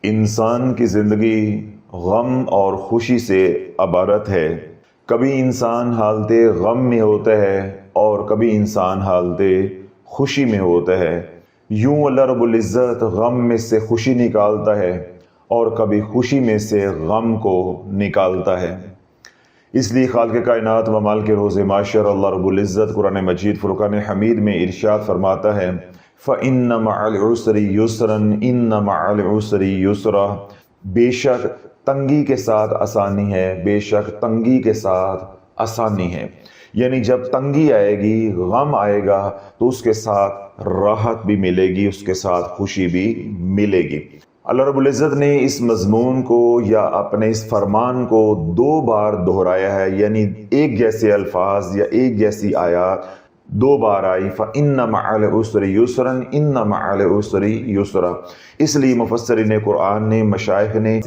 انسان کی زندگی غم اور خوشی سے عبارت ہے۔ کبھی انسان حالت غم میں ہوتا ہے اور کبھی انسان حالت خوشی میں ہوتا ہے۔ یوں اللہ رب العزت غم میں سے خوشی نکالتا ہے اور کبھی خوشی میں سے غم کو نکالتا ہے۔ اس لیے خالق کائنات و مالک روز معاشر اللہ رب العزت قرآن مجید فرقان حمید میں ارشاد فرماتا ہے فَإِنَّ مَعَ الْعُسْرِ يُسْرًا إِنَّ مَعَ الْعُسْرِ يُسْرًا، بے شک تنگی کے ساتھ آسانی ہے، بے شک تنگی کے ساتھ آسانی ہے۔ یعنی جب تنگی آئے گی، غم آئے گا تو اس کے ساتھ راحت بھی ملے گی، اس کے ساتھ خوشی بھی ملے گی۔ اللہ رب العزت نے اس مضمون کو یا اپنے اس فرمان کو دو بار دہرایا ہے، یعنی ایک جیسے الفاظ یا ایک جیسی آیات دو بار آئی فَإِنَّ مَعَ الْعُسْرِ يُسْرًا إِنَّ مَعَ الْعُسْرِ يُسْرًا۔ اس لیے مفسرین قرآن نے، مشائخ نے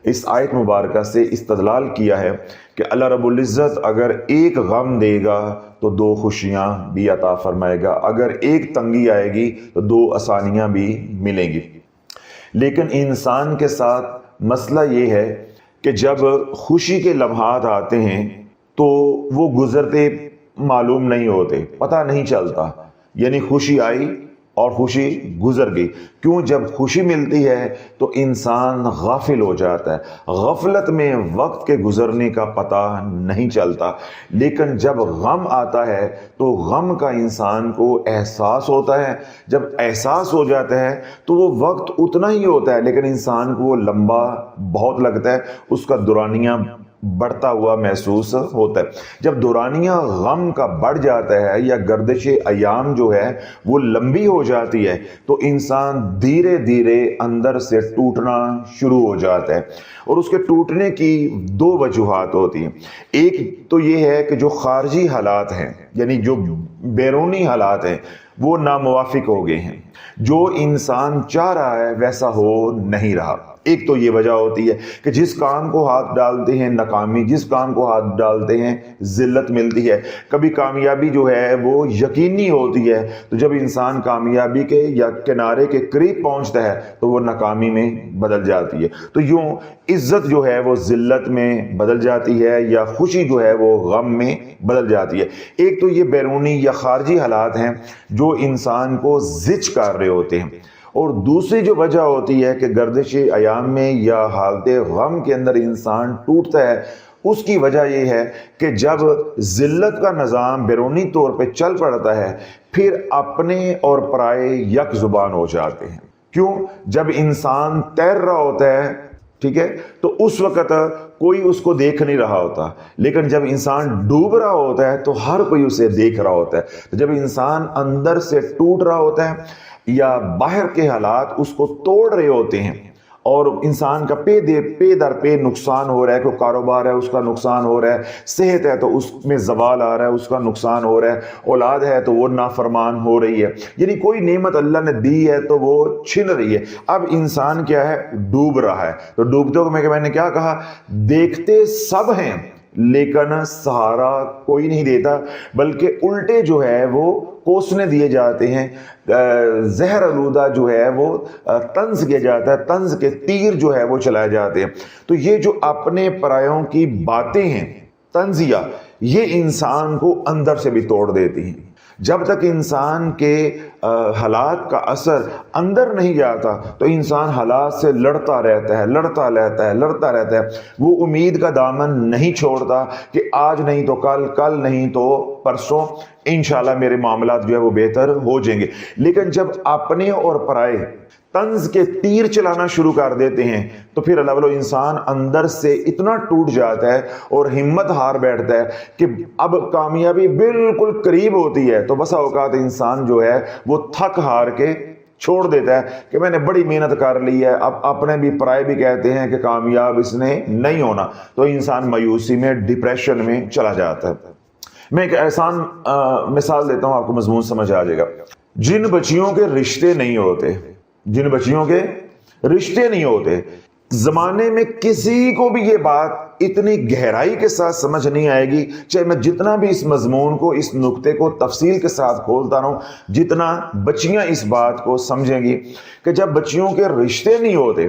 اس آیت مبارکہ سے استدلال کیا ہے کہ اللہ رب العزت اگر ایک غم دے گا تو دو خوشیاں بھی عطا فرمائے گا، اگر ایک تنگی آئے گی تو دو آسانیاں بھی ملیں گی۔ لیکن انسان کے ساتھ مسئلہ یہ ہے کہ جب خوشی کے لمحات آتے ہیں تو وہ گزرتے معلوم نہیں ہوتے، پتہ نہیں چلتا، یعنی خوشی آئی اور خوشی گزر گئی۔ کیوں؟ جب خوشی ملتی ہے تو انسان غافل ہو جاتا ہے، غفلت میں وقت کے گزرنے کا پتہ نہیں چلتا۔ لیکن جب غم آتا ہے تو غم کا انسان کو احساس ہوتا ہے، جب احساس ہو جاتا ہے تو وہ وقت اتنا ہی ہوتا ہے لیکن انسان کو وہ لمبا بہت لگتا ہے، اس کا دورانیہ بڑھتا ہوا محسوس ہوتا ہے۔ جب دورانیہ غم کا بڑھ جاتا ہے یا گردش ایام جو ہے وہ لمبی ہو جاتی ہے تو انسان دھیرے دھیرے اندر سے ٹوٹنا شروع ہو جاتا ہے، اور اس کے ٹوٹنے کی دو وجوہات ہوتی ہیں۔ ایک تو یہ ہے کہ جو خارجی حالات ہیں، یعنی جو بیرونی حالات ہیں وہ ناموافق ہو گئے ہیں، جو انسان چاہ رہا ہے ویسا ہو نہیں رہا۔ ایک تو یہ وجہ ہوتی ہے کہ جس کام کو ہاتھ ڈالتے ہیں ناکامی، جس کام کو ہاتھ ڈالتے ہیں ذلت ملتی ہے۔ کبھی کامیابی جو ہے وہ یقینی ہوتی ہے تو جب انسان کامیابی کے یا کنارے کے قریب پہنچتا ہے تو وہ ناکامی میں بدل جاتی ہے۔ تو یوں عزت جو ہے وہ ذلت میں بدل جاتی ہے یا خوشی جو ہے وہ غم میں بدل جاتی ہے۔ ایک تو یہ بیرونی یا خارجی حالات ہیں جو انسان کو زچ کر رہے ہوتے ہیں، اور دوسری جو وجہ ہوتی ہے کہ گردش ایام میں یا حالت غم کے اندر انسان ٹوٹتا ہے، اس کی وجہ یہ ہے کہ جب ذلت کا نظام بیرونی طور پہ چل پڑتا ہے پھر اپنے اور پرائے یک زبان ہو جاتے ہیں۔ کیوں؟ جب انسان تیر رہا ہوتا ہے، ٹھیک ہے، تو اس وقت کوئی اس کو دیکھ نہیں رہا ہوتا، لیکن جب انسان ڈوب رہا ہوتا ہے تو ہر کوئی اسے دیکھ رہا ہوتا ہے۔ جب انسان اندر سے ٹوٹ رہا ہوتا ہے یا باہر کے حالات اس کو توڑ رہے ہوتے ہیں اور انسان کا پے در پے نقصان ہو رہا ہے، کوئی کاروبار ہے اس کا نقصان ہو رہا ہے، صحت ہے تو اس میں زوال آ رہا ہے، اس کا نقصان ہو رہا ہے، اولاد ہے تو وہ نافرمان ہو رہی ہے، یعنی کوئی نعمت اللہ نے دی ہے تو وہ چھن رہی ہے۔ اب انسان کیا ہے؟ ڈوب رہا ہے۔ تو ڈوبتے ہوئے میں نے کیا کہا؟ دیکھتے سب ہیں لیکن سہارا کوئی نہیں دیتا، بلکہ الٹے جو ہے وہ کوسنے دیے جاتے ہیں، زہر آلودہ جو ہے وہ طنز کیا جاتا ہے، طنز کے تیر جو ہے وہ چلائے جاتے ہیں۔ تو یہ جو اپنے پرایوں کی باتیں ہیں، طنزیہ، یہ انسان کو اندر سے بھی توڑ دیتی ہیں۔ جب تک انسان کے حالات کا اثر اندر نہیں جاتا تو انسان حالات سے لڑتا رہتا ہے، وہ امید کا دامن نہیں چھوڑتا کہ آج نہیں تو کل، کل نہیں تو پرسوں انشاءاللہ میرے معاملات جو ہے وہ بہتر ہو جائیں گے۔ لیکن جب اپنے اور پرائے طنز کے تیر چلانا شروع کر دیتے ہیں تو پھر اللہ والو انسان اندر سے اتنا ٹوٹ جاتا ہے اور ہمت ہار بیٹھتا ہے کہ اب کامیابی بالکل قریب ہوتی ہے تو بسا اوقات انسان جو ہے وہ تھک ہار کے چھوڑ دیتا ہے کہ میں نے بڑی محنت کر لی ہے، اب اپنے بھی پرائے بھی کہتے ہیں کہ کامیاب اس نے نہیں ہونا، تو انسان مایوسی میں، ڈپریشن میں چلا جاتا ہے۔ میں ایک آسان مثال دیتا ہوں، آپ کو مضمون سمجھ آ جائے گا۔ جن بچیوں کے رشتے نہیں ہوتے، زمانے میں کسی کو بھی یہ بات اتنی گہرائی کے ساتھ سمجھ نہیں آئے گی، چاہے میں جتنا بھی اس مضمون کو، اس نقطے کو تفصیل کے ساتھ کھولتا رہوں، جتنا بچیاں اس بات کو سمجھیں گی کہ جب بچیوں کے رشتے نہیں ہوتے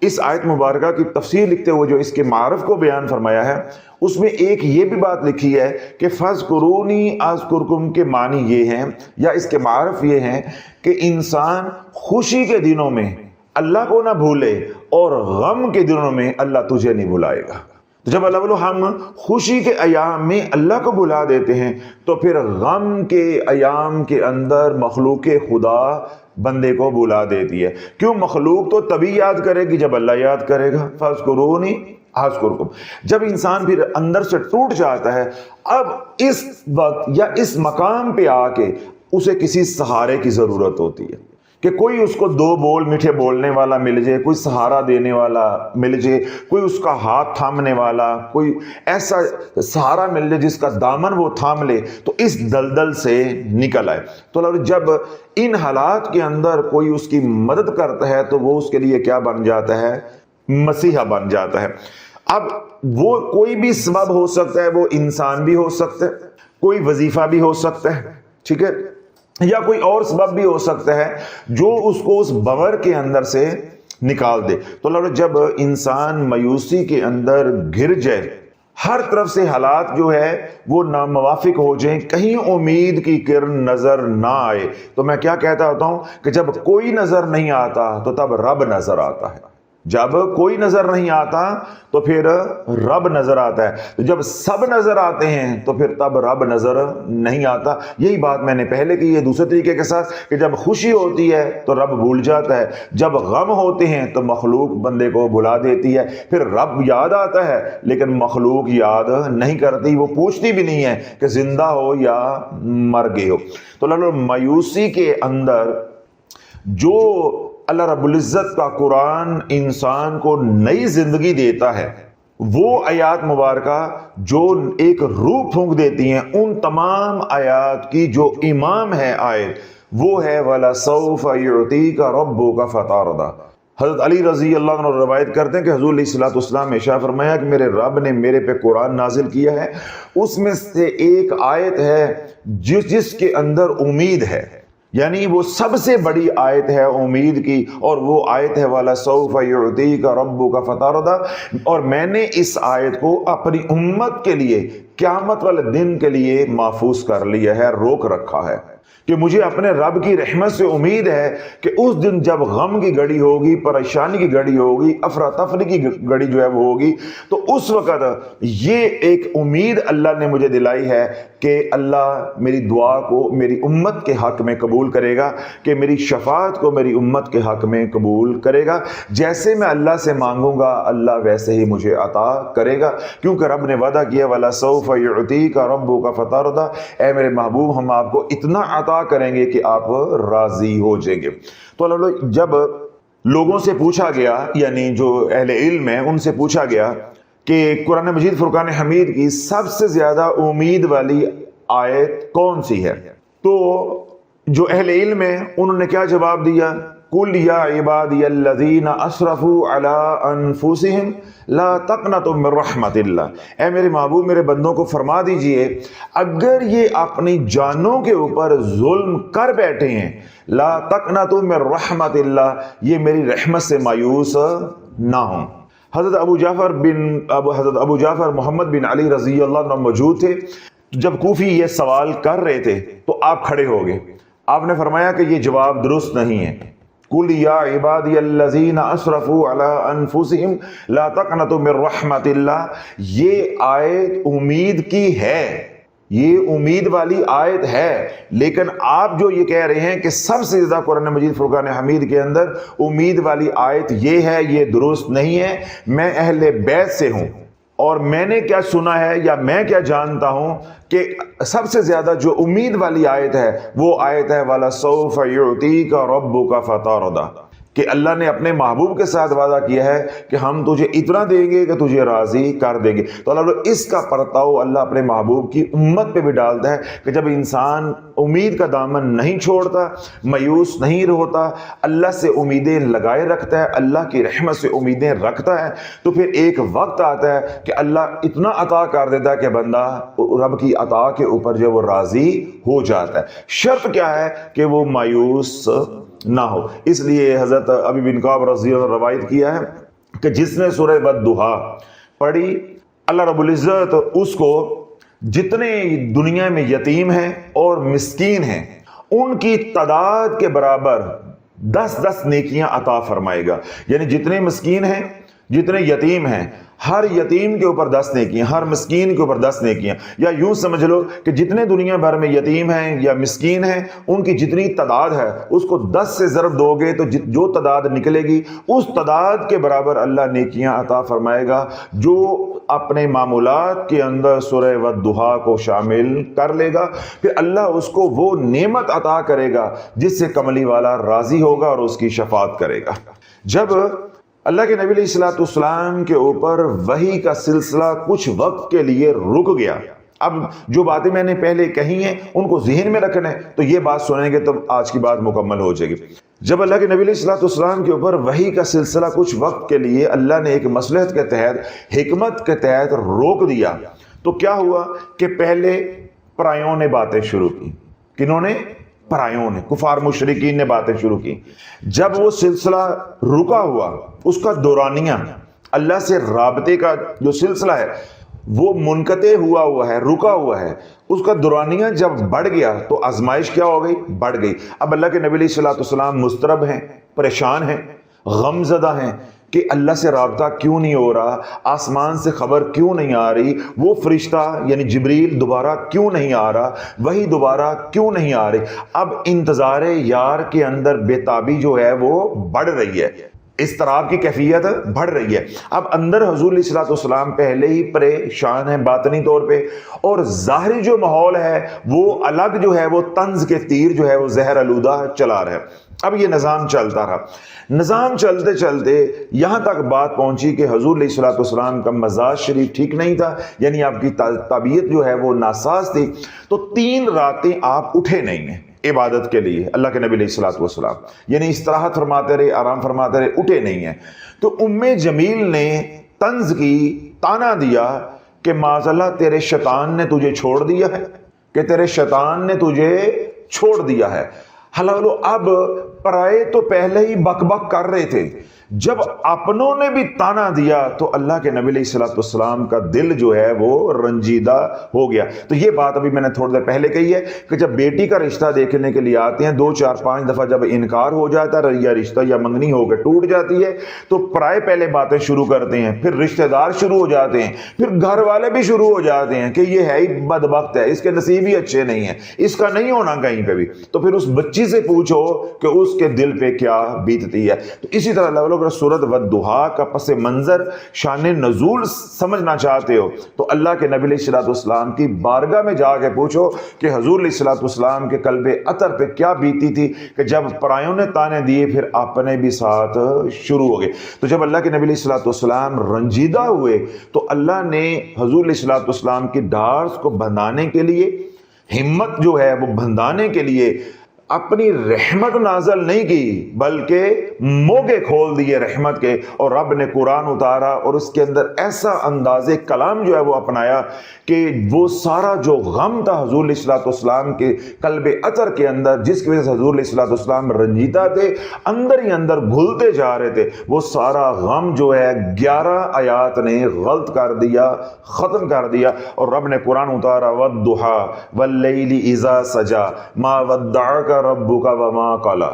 اس آیت مبارکہ کی تفسیر لکھتے ہوئے جو اس کے معرف کو بیان فرمایا ہے، اس میں ایک یہ بھی بات لکھی ہے کہ فَاذْكُرُونِي أَذْكُرْكُمْ کے معنی یہ ہیں یا اس کے معرف یہ ہیں کہ انسان خوشی کے دنوں میں اللہ کو نہ بھولے اور غم کے دنوں میں اللہ تجھے نہیں بھلائے گا۔ تو جب اللہ بولو ہم خوشی کے ایام میں اللہ کو بھلا دیتے ہیں تو پھر غم کے ایام کے اندر مخلوق خدا بندے کو بھلا دیتی ہے۔ کیوں؟ مخلوق تو تبھی یاد کرے گی جب اللہ یاد کرے گا۔ فَاذْكُرُونِي أَذْكُرْكُمْ۔ جب انسان پھر اندر سے ٹوٹ جاتا ہے، اب اس وقت یا اس مقام پہ آ کے اسے کسی سہارے کی ضرورت ہوتی ہے کہ کوئی اس کو دو بول میٹھے بولنے والا مل جائے، کوئی سہارا دینے والا مل جائے، کوئی اس کا ہاتھ تھامنے والا، کوئی ایسا سہارا مل جائے جس کا دامن وہ تھام لے تو اس دلدل سے نکل آئے۔ تو جب ان حالات کے اندر کوئی اس کی مدد کرتا ہے تو وہ اس کے لیے کیا بن جاتا ہے؟ مسیحا بن جاتا ہے۔ اب وہ کوئی بھی سبب ہو سکتا ہے، وہ انسان بھی ہو سکتا ہے، کوئی وظیفہ بھی ہو سکتا ہے، ٹھیک ہے، یا کوئی اور سبب بھی ہو سکتا ہے جو اس کو اس بور کے اندر سے نکال دے۔ تو جب انسان مایوسی کے اندر گر جائے، ہر طرف سے حالات جو ہے وہ ناموافق ہو جائیں، کہیں امید کی کرن نظر نہ آئے، تو میں کیا کہتا ہوتا ہوں کہ جب کوئی نظر نہیں آتا تو تب رب نظر آتا ہے۔ جب کوئی نظر نہیں آتا تو پھر رب نظر آتا ہے، تو جب سب نظر آتے ہیں تو پھر تب رب نظر نہیں آتا۔ یہی بات میں نے پہلے کی ہے دوسرے طریقے کے ساتھ کہ جب خوشی ہوتی ہے تو رب بھول جاتا ہے، جب غم ہوتے ہیں تو مخلوق بندے کو بھلا دیتی ہے، پھر رب یاد آتا ہے لیکن مخلوق یاد نہیں کرتی، وہ پوچھتی بھی نہیں ہے کہ زندہ ہو یا مر گئے ہو۔ تو مایوسی کے اندر جو اللہ رب العزت کا قرآن انسان کو نئی زندگی دیتا ہے، وہ آیات مبارکہ جو ایک روح پھونک دیتی ہیں، ان تمام آیات کی جو امام ہے آیت وہ ہے وَلَسَوْفَ يُعْطِيكَ رَبُّكَ فَتَرْضَىٰ۔ حضرت علی رضی اللہ عنہ روایت کرتے ہیں کہ حضور علیہ الصلوۃ والسلام نے ارشاد فرمایا کہ میرے رب نے میرے پہ قرآن نازل کیا ہے، اس میں سے ایک آیت ہے جس کے اندر امید ہے، یعنی وہ سب سے بڑی آیت ہے امید کی، اور وہ آیت ہے وَلَسَوْفَ يُعْطِيكَ رَبُّكَ فَتَرْضَىٰ۔ اور میں نے اس آیت کو اپنی امت کے لیے قیامت والے دن کے لیے محفوظ کر لیا ہے، روک رکھا ہے کہ مجھے اپنے رب کی رحمت سے امید ہے کہ اس دن جب غم کی گھڑی ہوگی، پریشانی کی گھڑی ہوگی، افراتفری کی گھڑی جو ہے وہ ہوگی، تو اس وقت یہ ایک امید اللہ نے مجھے دلائی ہے کہ اللہ میری دعا کو میری امت کے حق میں قبول کرے گا، کہ میری شفاعت کو میری امت کے حق میں قبول کرے گا، جیسے میں اللہ سے مانگوں گا اللہ ویسے ہی مجھے عطا کرے گا، کیونکہ رب نے وعدہ کیا وَلَسَوْفَ يُعْطِيكَ رَبُّكَ فَتَرْضَىٰ۔ اے میرے محبوب ہم آپ کو اتنا عطا کریں گے کہ آپ راضی ہو جائیں گے۔ تو جب لوگوں سے پوچھا گیا، یعنی جو اہل علم ہیں ان سے پوچھا گیا کہ قرآن مجید فرقان حمید کی سب سے زیادہ امید والی آیت کون سی ہے، تو جو اہل علم ہیں انہوں نے کیا جواب دیا؟ قُلْ يَا عِبَادِيَ الَّذِينَ أَسْرَفُوا عَلَىٰ أَنفُسِهِمْ لَا تَقْنَطُوا مِن رَحْمَةِ اللَّهِ۔ اے میرے محبوب میرے بندوں کو فرما دیجئے اگر یہ اپنی جانوں کے اوپر ظلم کر بیٹھے ہیں، لا تقنطوا من رحمت اللہ، یہ میری رحمت سے مایوس نہ ہوں۔ حضرت ابو جعفر محمد بن علی رضی اللہ عنہ موجود تھے، جب کوفی یہ سوال کر رہے تھے تو آپ کھڑے ہو گئے، آپ نے فرمایا کہ یہ جواب درست نہیں ہے۔ قُلْ يَا عِبَادِيَ الَّذِينَ أَسْرَفُوا عَلَىٰ أَنفُسِهِمْ لَا تَقْنَطُوا مِن رَحْمَةِ اللَّهِ، یہ آیت امید کی ہے، یہ امید والی آیت ہے، لیکن آپ جو یہ کہہ رہے ہیں کہ سب سے زیادہ قرآن مجید فرقان حمید کے اندر امید والی آیت یہ ہے، یہ درست نہیں ہے۔ میں اہل بیت سے ہوں اور میں نے کیا سنا ہے یا میں کیا جانتا ہوں کہ سب سے زیادہ جو امید والی آیت ہے وہ آیت ہے وَلَسَوْفَ يُعْطِيكَ رَبُّكَ فَتَرْضَىٰ، کہ اللہ نے اپنے محبوب کے ساتھ وعدہ کیا ہے کہ ہم تجھے اتنا دیں گے کہ تجھے راضی کر دیں گے۔ تو اللہ اس کا پرتاؤ اللہ اپنے محبوب کی امت پہ بھی ڈالتا ہے کہ جب انسان امید کا دامن نہیں چھوڑتا، مایوس نہیں ہوتا، اللہ سے امیدیں لگائے رکھتا ہے، اللہ کی رحمت سے امیدیں رکھتا ہے، تو پھر ایک وقت آتا ہے کہ اللہ اتنا عطا کر دیتا ہے کہ بندہ رب کی عطا کے اوپر جو وہ راضی ہو جاتا ہے۔ شرط کیا ہے کہ وہ مایوس نہ ہو۔ اس لیے حضرت ابی بن کعب رضی اللہ عنہ روایت کیا ہے کہ جس نے سورہ والضحیٰ پڑھی، اللہ رب العزت اس کو جتنے دنیا میں یتیم ہیں اور مسکین ہیں ان کی تعداد کے برابر 10 نیکیاں عطا فرمائے گا. یعنی جتنے مسکین ہیں، جتنے یتیم ہیں، ہر یتیم کے اوپر 10 نیکیاں، ہر مسکین کے اوپر 10 نیکیاں. یا یوں سمجھ لو کہ جتنے دنیا بھر میں یتیم ہیں یا مسکین ہیں ان کی جتنی تعداد ہے اس کو 10 سے ضرب دو گے تو جو تعداد نکلے گی اس تعداد کے برابر اللہ نیکیاں عطا فرمائے گا. جو اپنے معمولات کے اندر سورہ والضحیٰ کو شامل کر لے گا پھر اللہ اس کو وہ نعمت عطا کرے گا جس سے کملی والا راضی ہوگا اور اس کی شفاعت کرے گا. جب اللہ کے نبی علیہ السلام کے اوپر وحی کا سلسلہ کچھ وقت کے لیے رک گیا، اب جو باتیں میں نے پہلے کہی ہیں ان کو ذہن میں رکھنا ہے، تو یہ بات سنیں گے تو آج کی بات مکمل ہو جائے گی. جب اللہ کے نبی علیہ السلام کے اوپر وحی کا سلسلہ کچھ وقت کے لیے اللہ نے ایک مصلحت کے تحت، حکمت کے تحت روک دیا تو کیا ہوا کہ پہلے پرایوں نے باتیں شروع کی. کنہوں نے؟ پرایوں نے، کفار مشرکین نے باتیں شروع کی. جب وہ سلسلہ رکا ہوا، اس کا دورانیہ، اللہ سے رابطے کا جو سلسلہ ہے وہ منقطع ہوا ہے، رکا ہوا ہے، اس کا دورانیہ جب بڑھ گیا تو آزمائش کیا ہو گئی؟ بڑھ گئی. اب اللہ کے نبی علیہ السلام مضطرب ہیں، پریشان ہیں، غم زدہ ہیں کہ اللہ سے رابطہ کیوں نہیں ہو رہا، آسمان سے خبر کیوں نہیں آ رہی، وہ فرشتہ یعنی جبریل دوبارہ کیوں نہیں آ رہا، وہی دوبارہ کیوں نہیں آ رہی. اب انتظار یار کے اندر بے تابی جو ہے وہ بڑھ رہی ہے، اضطراب کی کیفیت بڑھ رہی ہے. اب اندر حضور علیہ السلام پہلے ہی پریشان ہیں باطنی طور پہ، اور ظاہری جو ماحول ہے وہ الگ جو ہے وہ طنز کے تیر جو ہے وہ زہر آلودہ چلا رہا ہے. اب یہ نظام چلتا رہا، نظام چلتے چلتے یہاں تک بات پہنچی کہ حضور علیہ السلام کا مزاج شریف ٹھیک نہیں تھا، یعنی آپ کی طبیعت جو ہے وہ ناساز تھی. تو 3 راتیں آپ اٹھے نہیں ہیں عبادت کے لیے. اللہ کے نبی علیہ السلام یعنی استراحت فرماتے رہے، آرام فرماتے رہے، اٹھے نہیں ہیں. تو ام جمیل نے طنز کی، تانا دیا کہ معاذ اللہ تیرے شیطان نے تجھے چھوڑ دیا ہے، کہ تیرے شیطان نے تجھے چھوڑ دیا ہے. حلالو اب پرائے تو پہلے ہی بک بک کر رہے تھے، جب اپنوں نے بھی تانا دیا تو اللہ کے نبی علیہ السلام کا دل جو ہے وہ رنجیدہ ہو گیا. تو یہ بات ابھی میں نے تھوڑی دیر پہلے کہی ہے کہ جب بیٹی کا رشتہ دیکھنے کے لیے آتے ہیں 2 4 5 دفعہ جب انکار ہو جاتا ہے یا رشتہ یا منگنی ہو کے ٹوٹ جاتی ہے تو پرائے پہلے باتیں شروع کرتے ہیں، پھر رشتہ دار شروع ہو جاتے ہیں، پھر گھر والے بھی شروع ہو جاتے ہیں کہ یہ ہے ہی بدبخت ہے، اس کے نصیب ہی اچھے نہیں ہیں، اس کا نہیں ہونا کہیں پہ بھی. تو پھر اس بچی سے پوچھو کہ اس کے دل پہ کیا بیتتی ہے. تو اسی طرح اللہ اگر سورۃ والضحیٰ کا پس منظر شان نزول سمجھنا چاہتے ہو تو اللہ کے نبی علیہ السلام کی بارگاہ میں جا کے پوچھو کہ حضور علیہ السلام کے قلب اطہر پہ کیا بیتی تھی کہ جب پرایوں نے تانے دیے پھر اپنے بھی ساتھ شروع ہو گئے. تو جب اللہ کے نبی علیہ السلام رنجیدہ ہوئے تو اللہ نے حضور علیہ السلام کی ڈارس کو بندھانے کے لیے، ہمت جو ہے وہ بندھانے کے لیے اپنی رحمت نازل نہیں کی بلکہ موگے کھول دیے رحمت کے، اور رب نے قرآن اتارا اور اس کے اندر ایسا انداز کلام جو ہے وہ اپنایا کہ وہ سارا جو غم تھا حضور علیہ السلام کے قلب اطہر کے اندر، جس کی وجہ سے حضور علیہ السلام رنجیدہ تھے، اندر ہی اندر گھلتے جا رہے تھے، وہ سارا غم جو ہے 11 آیات نے غلط کر دیا، ختم کر دیا. اور رب نے قرآن اتارا والضحیٰ واللیل اذا سجا ما ودعک ربک وما قلی،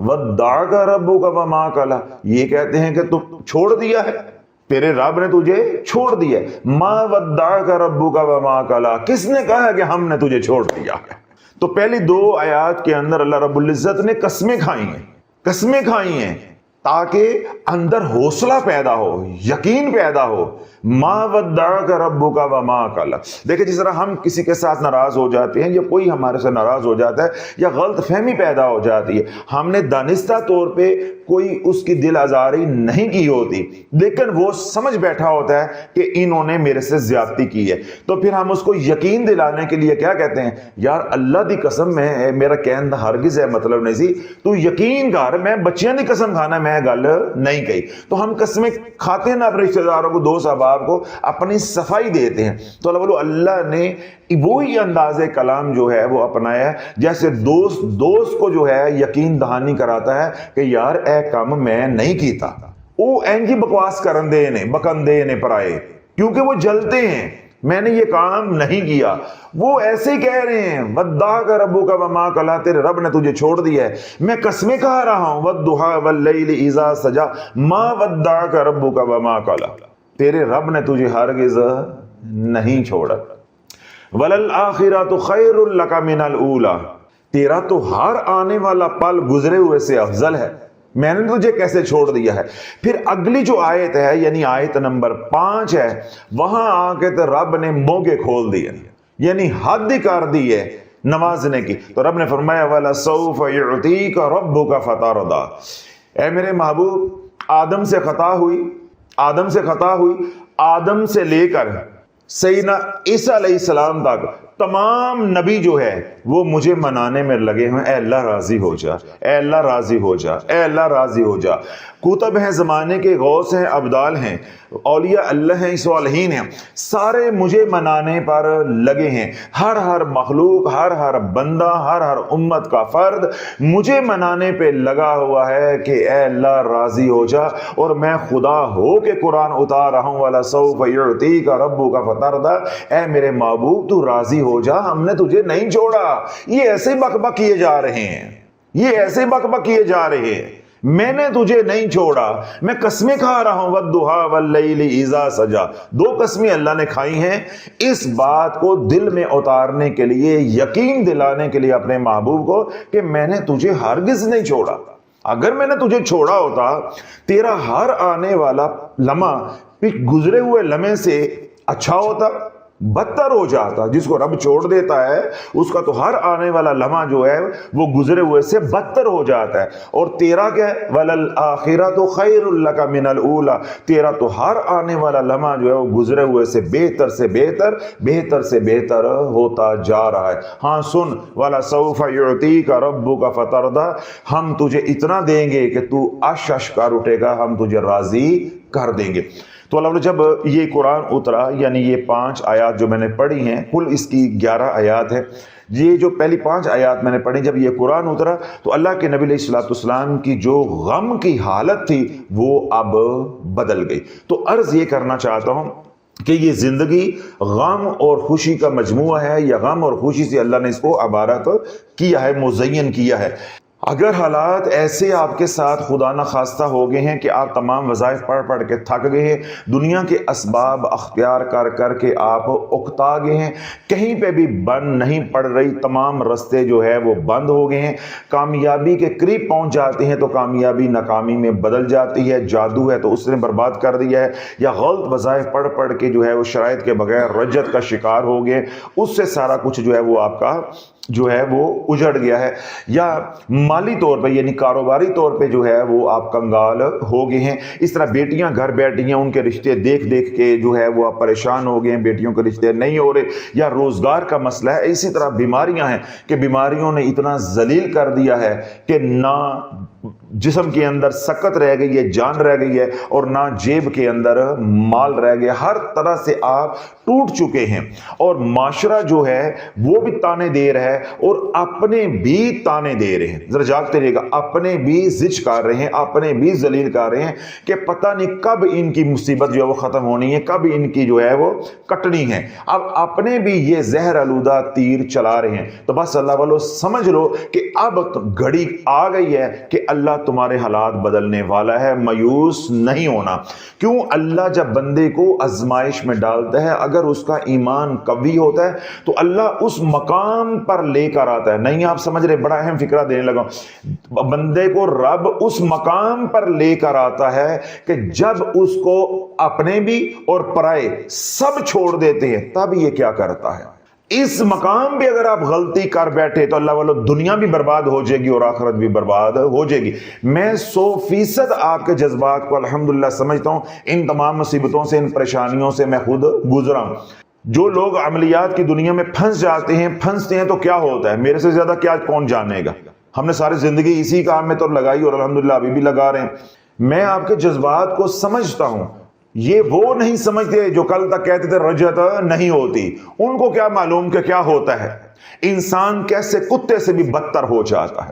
ودعک ربک وما قلی. یہ کہتے ہیں کہ تو چھوڑ دیا ہے، تیرے رب نے تجھے چھوڑ دیا. ما ودعک ربک وما قلی، کس نے کہا ہے کہ ہم نے تجھے چھوڑ دیا ہے؟ تو پہلی 2 آیات کے اندر اللہ رب العزت نے قسمیں کھائی ہیں، قسمیں کھائی ہیں تاکہ اندر حوصلہ پیدا ہو، یقین پیدا ہو. ما ودعک ربک وما قلی. دیکھیں جس طرح ہم کسی کے ساتھ ناراض ہو جاتے ہیں یا کوئی ہمارے سے ناراض ہو جاتا ہے یا غلط فہمی پیدا ہو جاتی ہے، ہم نے دانستہ طور پہ کوئی اس کی دل آزاری نہیں کی ہوتی لیکن وہ سمجھ بیٹھا ہوتا ہے کہ انہوں نے میرے سے زیادتی کی ہے، تو پھر ہم اس کو یقین دلانے کے لیے کیا کہتے ہیں؟ یار اللہ دی قسم میں میرا کہن ہرگز ہے مطلب نہیں سی، تو یقین کر میں بچیاں دی قسم کھانا میں گل نہیں کہی. تو ہم قسمیں کھاتے ہیں نا اپنے رشتہ داروں کو، دوست احباب کو اپنی صفائی دیتے ہیں. تو اللہ نے وہی انداز کلام جو ہے وہ اپنایا ہے جیسے دوست کو جو ہے یقین دہانی کراتا ہے کہ یار اے کام میں نہیں کیتا. وہ اینجی بکواس کرندے نے بکندے نے پرائے، کیونکہ وہ جلتے ہیں میں نے یہ کام نہیں کیا، وہ ایسے کہہ رہے ہیں وَدَّعَكَ رَبُّكَ وَمَا قَلَا، تیرے رب نے تجھے چھوڑ دیا ہے، میں قسمیں کھا رہا ہوں وَالضُّحَىٰ وَاللَّيْلِ إِذَا سَجَىٰ مَا وَدَّعَكَ رَبُّكَ وَمَا قَلَا، تیرے رب نے تجھے ہرگز نہیں چھوڑا، وَلَلْآخِرَةُ خَيْرٌ لَكَ مِنَ الْأُولَىٰ، تیرا تو ہر آنے والا پل گزرے ہوئے سے افضل ہے، میں نے تجھے کیسے چھوڑ دیا ہے۔ پھر اگلی جو آیت ہے یعنی آیت نمبر 5 ہے، وہاں آ کے تو رب نے موگے کھول دیے، یعنی حد کر دی ہے نوازنے کی۔ تو رب نے فرمایا وَلَسَوْفَ يُعْطِيكَ رَبُّكَ فَتَرْضَىٰ، اے میرے محبوب، آدم سے خطا ہوئی، آدم سے لے کر سیدنا عیسیٰ علیہ السلام تک تمام نبی جو ہے وہ مجھے منانے میں لگے ہیں، اے اللہ راضی ہو جا، اے اللہ راضی ہو جا، اے اللہ راضی ہو جا۔ کتب ہیں زمانے کے، غوث ہیں، ابدال ہیں، اولیاء اللہ ہیں، صالحین ہیں، سارے مجھے منانے پر لگے ہیں، ہر مخلوق، ہر بندہ، ہر امت کا فرد مجھے منانے پہ لگا ہوا ہے کہ اے اللہ راضی ہو جا، اور میں خدا ہو کے قرآن اتار رہا ہوں وَلَسَوْفَ يُعْطِيكَ رَبُّكَ فَتَرْضَىٰ، اے میرے محبوب تو راضی ہو جا، ہم نے تجھے نہیں چھوڑا۔ یہ ایسے بک کیے جا رہے ہیں، یہ ایسے بک کیے جا رہے ہیں، میں نے تجھے نہیں چھوڑا، میں قسمیں کھا رہا ہوں وَالضُّحَىٰ وَاللَّيْلِ إِذَا سَجَىٰ، 2 قسمیں اللہ نے کھائی ہیں اس بات کو دل میں اتارنے کے لیے، یقین دلانے کے لیے اپنے محبوب کو کہ میں نے تجھے ہرگز نہیں چھوڑا۔ اگر میں نے تجھے چھوڑا ہوتا، تیرا ہر آنے والا لمحہ گزرے ہوئے لمحے سے اچھا ہوتا، بدتر ہو جاتا۔ جس کو رب چھوڑ دیتا ہے اس کا تو ہر آنے والا لمحہ جو ہے وہ گزرے ہوئے سے بدتر ہو جاتا ہے، اور تیرا کیا ہے وَلَلْآخِرَةُ خَيْرٌ لَكَ مِنَ الْأُولَىٰ، تیرا تو ہر آنے والا لمحہ جو ہے وہ گزرے ہوئے سے بہتر سے بہتر ہوتا جا رہا ہے۔ ہاں سن، وَلَسَوْفَ يُعْطِيكَ رَبُّكَ فَتَرْضَىٰ، ہم تجھے اتنا دیں گے کہ تو عش کر اٹھے گا، ہم تجھے راضی کر دیں گے۔ تو اللہ نے جب یہ قرآن اترا، یعنی یہ 5 آیات جو میں نے پڑھی ہیں، کل اس کی 11 آیات ہے، یہ جو پہلی 5 آیات میں نے پڑھی، جب یہ قرآن اترا تو اللہ کے نبی علیہ السلام کی جو غم کی حالت تھی وہ اب بدل گئی۔ تو عرض یہ کرنا چاہتا ہوں کہ یہ زندگی غم اور خوشی کا مجموعہ ہے، یا غم اور خوشی سے اللہ نے اس کو عبارت کیا ہے، مزین کیا ہے۔ اگر حالات ایسے آپ کے ساتھ خدا نہ خواستہ ہو گئے ہیں کہ آپ تمام وظائف پڑھ کے تھک گئے ہیں، دنیا کے اسباب اختیار کر کے آپ اکتا گئے ہیں، کہیں پہ بھی بند نہیں پڑ رہی، تمام رستے جو ہے وہ بند ہو گئے ہیں، کامیابی کے قریب پہنچ جاتے ہیں تو کامیابی ناکامی میں بدل جاتی ہے، جادو ہے تو اس نے برباد کر دیا ہے، یا غلط وظائف پڑھ کے جو ہے وہ شرائط کے بغیر رجت کا شکار ہو گئے، اس سے سارا کچھ جو ہے وہ آپ کا جو ہے وہ اجڑ گیا ہے، یا مالی طور پہ یعنی کاروباری طور پہ جو ہے وہ آپ کنگال ہو گئے ہیں۔ اس طرح بیٹیاں گھر بیٹھی ہیں، ان کے رشتے دیکھ کے جو ہے وہ آپ پریشان ہو گئے ہیں، بیٹیوں کے رشتے نہیں ہو رہے، یا روزگار کا مسئلہ ہے۔ اسی طرح بیماریاں ہیں کہ بیماریوں نے اتنا ذلیل کر دیا ہے کہ نہ جسم کے اندر سکت رہ گئی ہے، جان رہ گئی ہے، اور نہ جیب کے اندر مال رہ گیا، ہر طرح سے آپ ٹوٹ چکے ہیں، اور معاشرہ جو ہے وہ بھی تانے دے رہا ہے اور اپنے بھی تانے دے رہے ہیں۔ ذرا جاگتے رہے گا، اپنے بھی زج کر رہے ہیں، اپنے بھی ذلیل کر رہے ہیں کہ پتہ نہیں کب ان کی مصیبت جو ہے وہ ختم ہونی ہے، کب ان کی جو ہے وہ کٹنی ہے، اب اپنے بھی یہ زہر آلودہ تیر چلا رہے ہیں۔ تو بس اللہ والو سمجھ لو کہ اب گھڑی آ گئی ہے کہ اللہ تمہارے حالات بدلنے والا ہے، مایوس نہیں ہونا۔ کیوں؟ اللہ جب بندے کو آزمائش میں ڈالتا ہے، اگر اس کا ایمان قوی ہوتا ہے تو اللہ اس مقام پر لے کر آتا ہے۔ نہیں آپ سمجھ رہے، بڑا اہم فکرہ دینے لگا، بندے کو رب اس مقام پر لے کر آتا ہے کہ جب اس کو اپنے بھی اور پرائے سب چھوڑ دیتے ہیں، تب یہ کیا کرتا ہے۔ اس مقام بھی اگر آپ غلطی کر بیٹھے تو اللہ والو دنیا بھی برباد ہو جائے گی اور آخرت بھی برباد ہو جائے گی۔ میں 100% آپ کے جذبات کو الحمدللہ سمجھتا ہوں، ان تمام مصیبتوں سے، ان پریشانیوں سے میں خود گزرا ہوں۔ جو لوگ عملیات کی دنیا میں پھنستے ہیں تو کیا ہوتا ہے، میرے سے زیادہ کیا کون جانے گا۔ ہم نے ساری زندگی اسی کام میں تو لگائی اور الحمدللہ ابھی بھی لگا رہے ہیں۔ میں آپ کے جذبات کو سمجھتا ہوں، یہ وہ نہیں سمجھتے جو کل تک کہتے تھے رجت نہیں ہوتی، ان کو کیا معلوم کہ کیا ہوتا ہے، انسان کیسے کتے سے بھی بدتر ہو جاتا ہے۔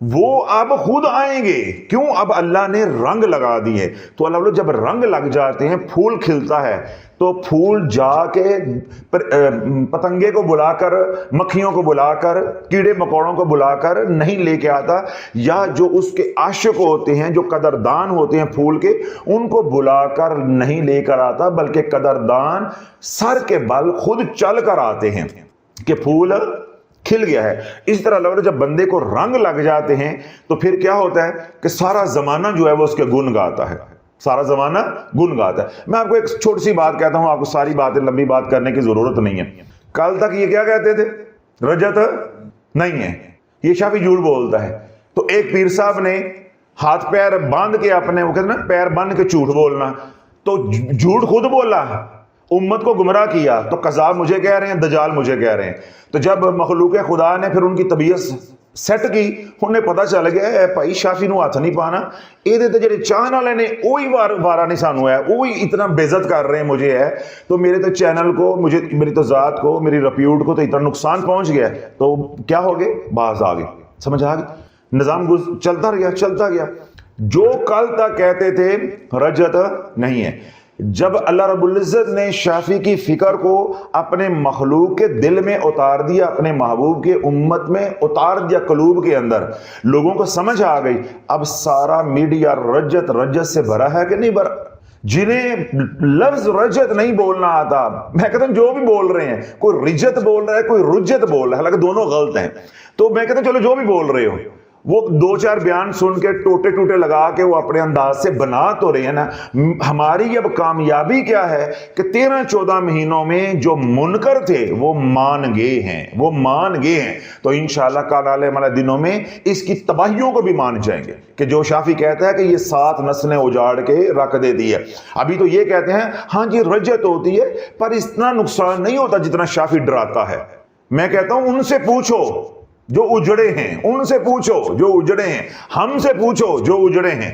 وہ اب خود آئیں گے. کیوں؟ اب اللہ نے رنگ لگا دیے. تو اللہ بولے جب رنگ لگ جاتے ہیں، پھول کھلتا ہے، تو پھول جا کے پتنگے کو بلا کر، مکھیوں کو بلا کر، کیڑے مکوڑوں کو بلا کر نہیں لے کے آتا، یا جو اس کے عاشق ہوتے ہیں، جو قدردان ہوتے ہیں پھول کے، ان کو بلا کر نہیں لے کر آتا، بلکہ قدردان سر کے بل خود چل کر آتے ہیں کہ پھول کھل گیا ہے. اس طرح اللہ جب بندے کو رنگ لگ جاتے ہیں تو پھر کیا ہوتا ہے کہ سارا زمانہ جو ہے وہ اس کے گن گاتا ہے، سارا زمانہ گن گاتا ہے. میں آپ کو ایک چھوٹی سی بات کہتا ہوں، آپ کو ساری باتیں لمبی بات کرنے کی ضرورت نہیں ہے. کل تک یہ کیا کہتے تھے؟ رجت نہیں ہے. یہ شافی جھوٹ بولتا ہے. تو ایک پیر صاحب نے ہاتھ پیر باندھ کے اپنے، وہ کہتے ہیں نا پیر باندھ کے جھوٹ بولنا، تو جھوٹ خود بولا، امت کو گمراہ کیا. تو قذاب مجھے کہہ رہے ہیں، دجال مجھے کہہ رہے ہیں. تو جب مخلوق خدا نے پھر ان کی طبیعت سیٹ کی، انہیں پتہ چل گیا اے بھائی شافی نو ہاتھ نہیں پانا، یہ جڑے چاہن والے نے وہی وارا نہیں سانو ہے، وہی اتنا بےعزت کر رہے ہیں مجھے ہے، تو میرے تو چینل کو، مجھے میری تو ذات کو، میری ریپیوٹ کو تو اتنا نقصان پہنچ گیا. تو کیا ہو گئے؟ باز آ گئے. سمجھ آ گئی؟ نظام چلتا گیا. جو کل تک کہتے تھے رجت نہیں ہے، جب اللہ رب العزت نے شافی کی فکر کو اپنے مخلوق کے دل میں اتار دیا، اپنے محبوب کے امت میں اتار دیا، قلوب کے اندر لوگوں کو سمجھ آ گئی. اب سارا میڈیا رجت سے بھرا ہے کہ نہیں بھرا؟ جنہیں لفظ رجت نہیں بولنا آتا، میں کہتا ہوں جو بھی بول رہے ہیں، کوئی رجت بول رہا ہے، کوئی رجت بول رہا ہے، حالانکہ دونوں غلط ہیں. تو میں کہتا ہوں چلو جو بھی بول رہے ہو، وہ دو چار بیان سن کے ٹوٹے ٹوٹے لگا کے وہ اپنے انداز سے بنا تو رہے ہیں نا. ہماری اب کامیابی کیا ہے کہ 13-14 مہینوں میں جو منکر تھے وہ مان گئے ہیں. تو انشاءاللہ کل آنے والے دنوں میں اس کی تباہیوں کو بھی مان جائیں گے کہ جو شافی کہتا ہے کہ یہ 7 نسلیں اجاڑ کے رکھ دیتی ہے. ابھی تو یہ کہتے ہیں ہاں جی رجت ہوتی ہے، پر اتنا نقصان نہیں ہوتا جتنا شافی ڈراتا ہے. میں کہتا ہوں ان سے پوچھو جو اجڑے ہیں، ان سے پوچھو جو اجڑے ہیں، ہم سے پوچھو جو اجڑے ہیں.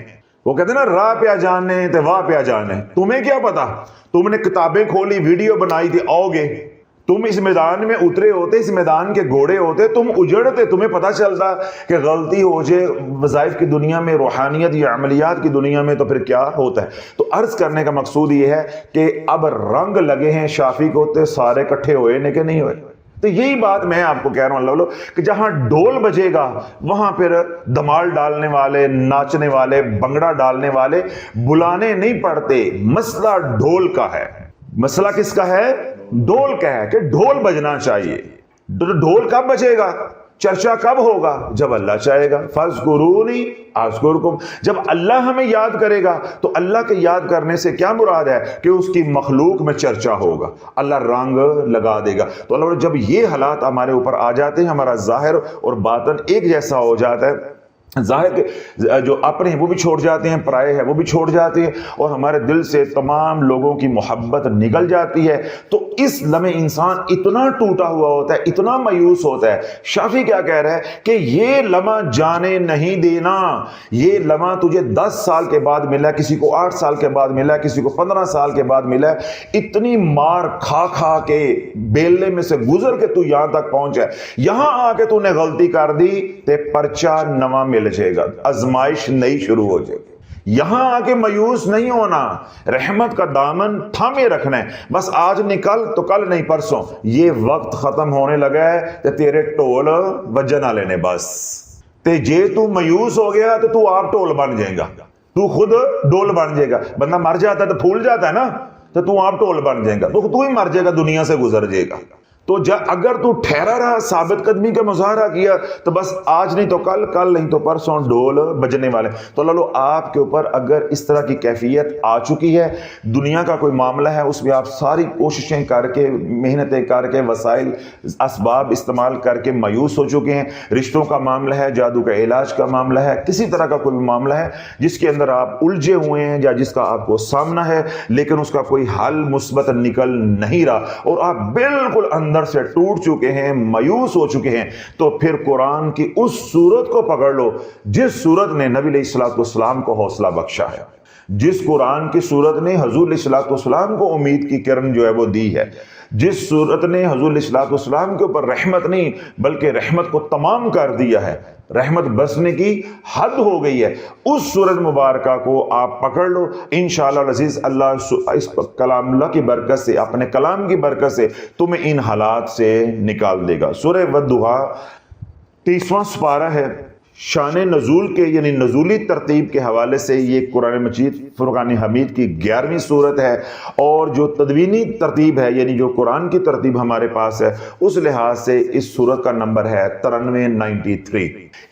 وہ کہتے ہیں نا راہ پہ جانے تے واہ پہ جانے. تمہیں کیا پتا؟ تم نے کتابیں کھولی، ویڈیو بنائی تھی، آؤ گے. تم اس میدان میں اترے ہوتے، اس میدان کے گھوڑے ہوتے، تم اجڑتے، تمہیں پتا چلتا کہ غلطی ہو جائے وظائف کی دنیا میں، روحانیت یا عملیات کی دنیا میں، تو پھر کیا ہوتا ہے. تو عرض کرنے کا مقصود یہ ہے کہ اب رنگ لگے ہیں شافی کو، تے سارے کٹھے ہوئے نے کہ نہیں ہوئے. تو یہی بات میں آپ کو کہہ رہا ہوں اللہ کہ جہاں ڈول بجے گا وہاں پھر دھمال ڈالنے والے، ناچنے والے، بنگڑا ڈالنے والے بلانے نہیں پڑتے. مسئلہ ڈھول کا ہے. مسئلہ کس کا ہے؟ ڈھول کا ہے کہ ڈھول بجنا چاہیے. ڈھول کب بجے گا؟ چرچا کب ہوگا؟ جب اللہ چاہے گا. فاذکرونی اذکرکم. جب اللہ ہمیں یاد کرے گا تو اللہ کے یاد کرنے سے کیا مراد ہے کہ اس کی مخلوق میں چرچا ہوگا، اللہ رنگ لگا دے گا. تو اللہ جب یہ حالات ہمارے اوپر آ جاتے ہیں، ہمارا ظاہر اور باطن ایک جیسا ہو جاتا ہے، ظاہر کے جو اپنے ہیں وہ بھی چھوڑ جاتے ہیں، پرائے ہیں وہ بھی چھوڑ جاتے ہیں، اور ہمارے دل سے تمام لوگوں کی محبت نکل جاتی ہے. تو اس لمحے انسان اتنا ٹوٹا ہوا ہوتا ہے، اتنا مایوس ہوتا ہے. شافی کیا کہہ رہا ہے کہ یہ لمحہ جانے نہیں دینا. یہ لمحہ تجھے 10 سال کے بعد ملا، کسی کو 8 سال کے بعد ملا، کسی کو 15 سال کے بعد ملا. اتنی مار کھا کھا کے بیلنے میں سے گزر کے تو یہاں تک پہنچا ہے. یہاں آ کے تو نے غلطی کر دی تے پرچہ نواں مل جائے گا، آزمائش نئی شروع ہو جائے گی. یہاں آ کے مایوس نہیں ہونا، رحمت کا دامن تھامے رکھنا ہے. بس آج نکل تو کل نہیں پرسوں. یہ وقت ختم ہونے لگا ہے کہ تیرے ٹول وجہ نہ لینے. بس تے جے تو مایوس ہو گیا تو آپ ٹول بن جائے گا، تو خود ڈول بن جائے گا. بندہ مر جاتا ہے تو پھول جاتا ہے نا، تو آپ ٹول بن جائے گا، تو ہی مر جائے گا، دنیا سے گزر جائے گا. تو اگر تو ٹھہرا رہا، ثابت قدمی کا مظاہرہ کیا، تو بس آج نہیں تو کل، کل نہیں تو پرسوں ڈول بجنے والے. تو اللہ آپ کے اوپر اگر اس طرح کی کیفیت آ چکی ہے، دنیا کا کوئی معاملہ ہے، اس میں آپ ساری کوششیں کر کے، محنتیں کر کے، وسائل اسباب استعمال کر کے مایوس ہو چکے ہیں، رشتوں کا معاملہ ہے، جادو کا علاج کا معاملہ ہے، کسی طرح کا کوئی معاملہ ہے جس کے اندر آپ الجھے ہوئے ہیں یا جس کا آپ کو سامنا ہے، لیکن اس کا کوئی حل مثبت نکل نہیں رہا، اور آپ بالکل اندر سے ٹوٹ چکے ہیں، مایوس ہو چکے ہیں، تو پھر قرآن کی اس سورت کو پکڑ لو جس سورت نے نبی علیہ الصلوۃ والسلام کو حوصلہ بخشا ہے، جس قرآن کی سورت نے حضور علیہ الصلوۃ والسلام کو امید کی کرن جو ہے وہ دی ہے، جس سورت نے حضور علیہ الصلوۃ والسلام کے اوپر رحمت نہیں بلکہ رحمت کو تمام کر دیا ہے. رحمت برسنے کی حد ہو گئی ہے، اس سورت مبارکہ کو آپ پکڑ لو، انشاءاللہ العزیز اللہ اس کلام اللہ کی برکت سے، اپنے کلام کی برکت سے تمہیں ان حالات سے نکال دے گا۔ سورہ والضحیٰ 30واں سپارہ ہے۔ شان نزول کے یعنی نزولی ترتیب کے حوالے سے یہ قرآن مجید فرقان حمید کی 11ویں سورت ہے، اور جو تدوینی ترتیب ہے یعنی جو قرآن کی ترتیب ہمارے پاس ہے اس لحاظ سے اس سورت کا نمبر ہے 93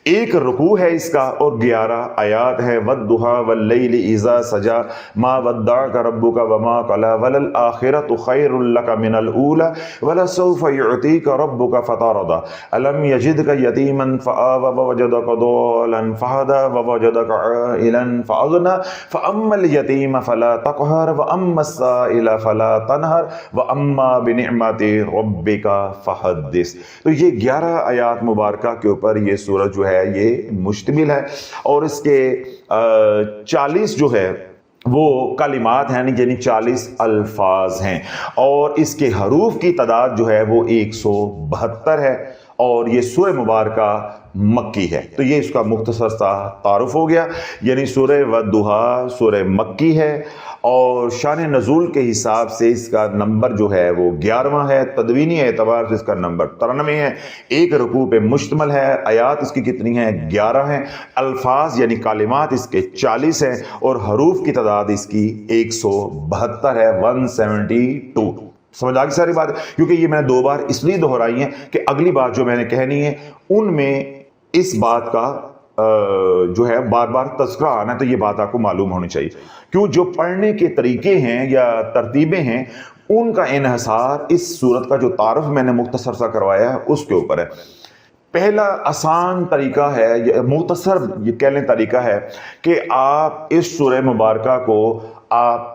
ایک رکوع ہے اس کا اور 11 آیات ہے۔ والضحیٰ واللیل اذا سجا ما ودعک ربک وما قلی وللآخرۃ خیر لک من الاولی ولسوف یعطیک ربک فترضی الم یجدک یتیما فآوی ووجدک ضالا فہدی ووجدک عائلا فاغنی فاما الیتیم فلا تقہر واما السائل فلا تنہر واما بنعمت ربک فحدث۔ تو یہ 11 آیات مبارکہ کے اوپر یہ سورت جو ہے یہ مشتمل ہے، اور اس کے 40 جو ہے وہ کلمات ہیں یعنی 40 الفاظ ہیں، اور اس کے حروف کی تعداد جو ہے وہ 172 ہے، اور یہ سورہ مبارکہ مکی ہے۔ تو یہ اس کا مختصر سا تعارف ہو گیا، یعنی سورہ والضحیٰ سورہ مکی ہے، اور شان نزول کے حساب سے اس کا نمبر جو ہے وہ 11واں ہے، تدوینی اعتبار سے اس کا نمبر 93 ہے، ایک رکوع پہ مشتمل ہے، آیات اس کی کتنی ہیں 11 ہیں، الفاظ یعنی کلمات اس کے 40 ہیں، اور حروف کی تعداد اس کی 172 ہے، 172۔ سمجھ آگئی ساری بات؟ کیونکہ یہ میں نے 2 بار اس لیے دہرائی ہیں کہ اگلی بات جو میں نے کہنی ہے ان میں اس بات کا جو ہے بار بار تذکرہ آنا ہے، تو یہ بات آپ کو معلوم ہونی چاہیے، کیوں جو پڑھنے کے طریقے ہیں یا ترتیبیں ہیں ان کا انحصار اس صورت کا جو تعارف میں نے مختصر سا کروایا ہے اس کے اوپر ہے۔ پہلا آسان طریقہ ہے، مختصر یہ کہہ لیں طریقہ ہے کہ آپ اس سورہ مبارکہ کو آپ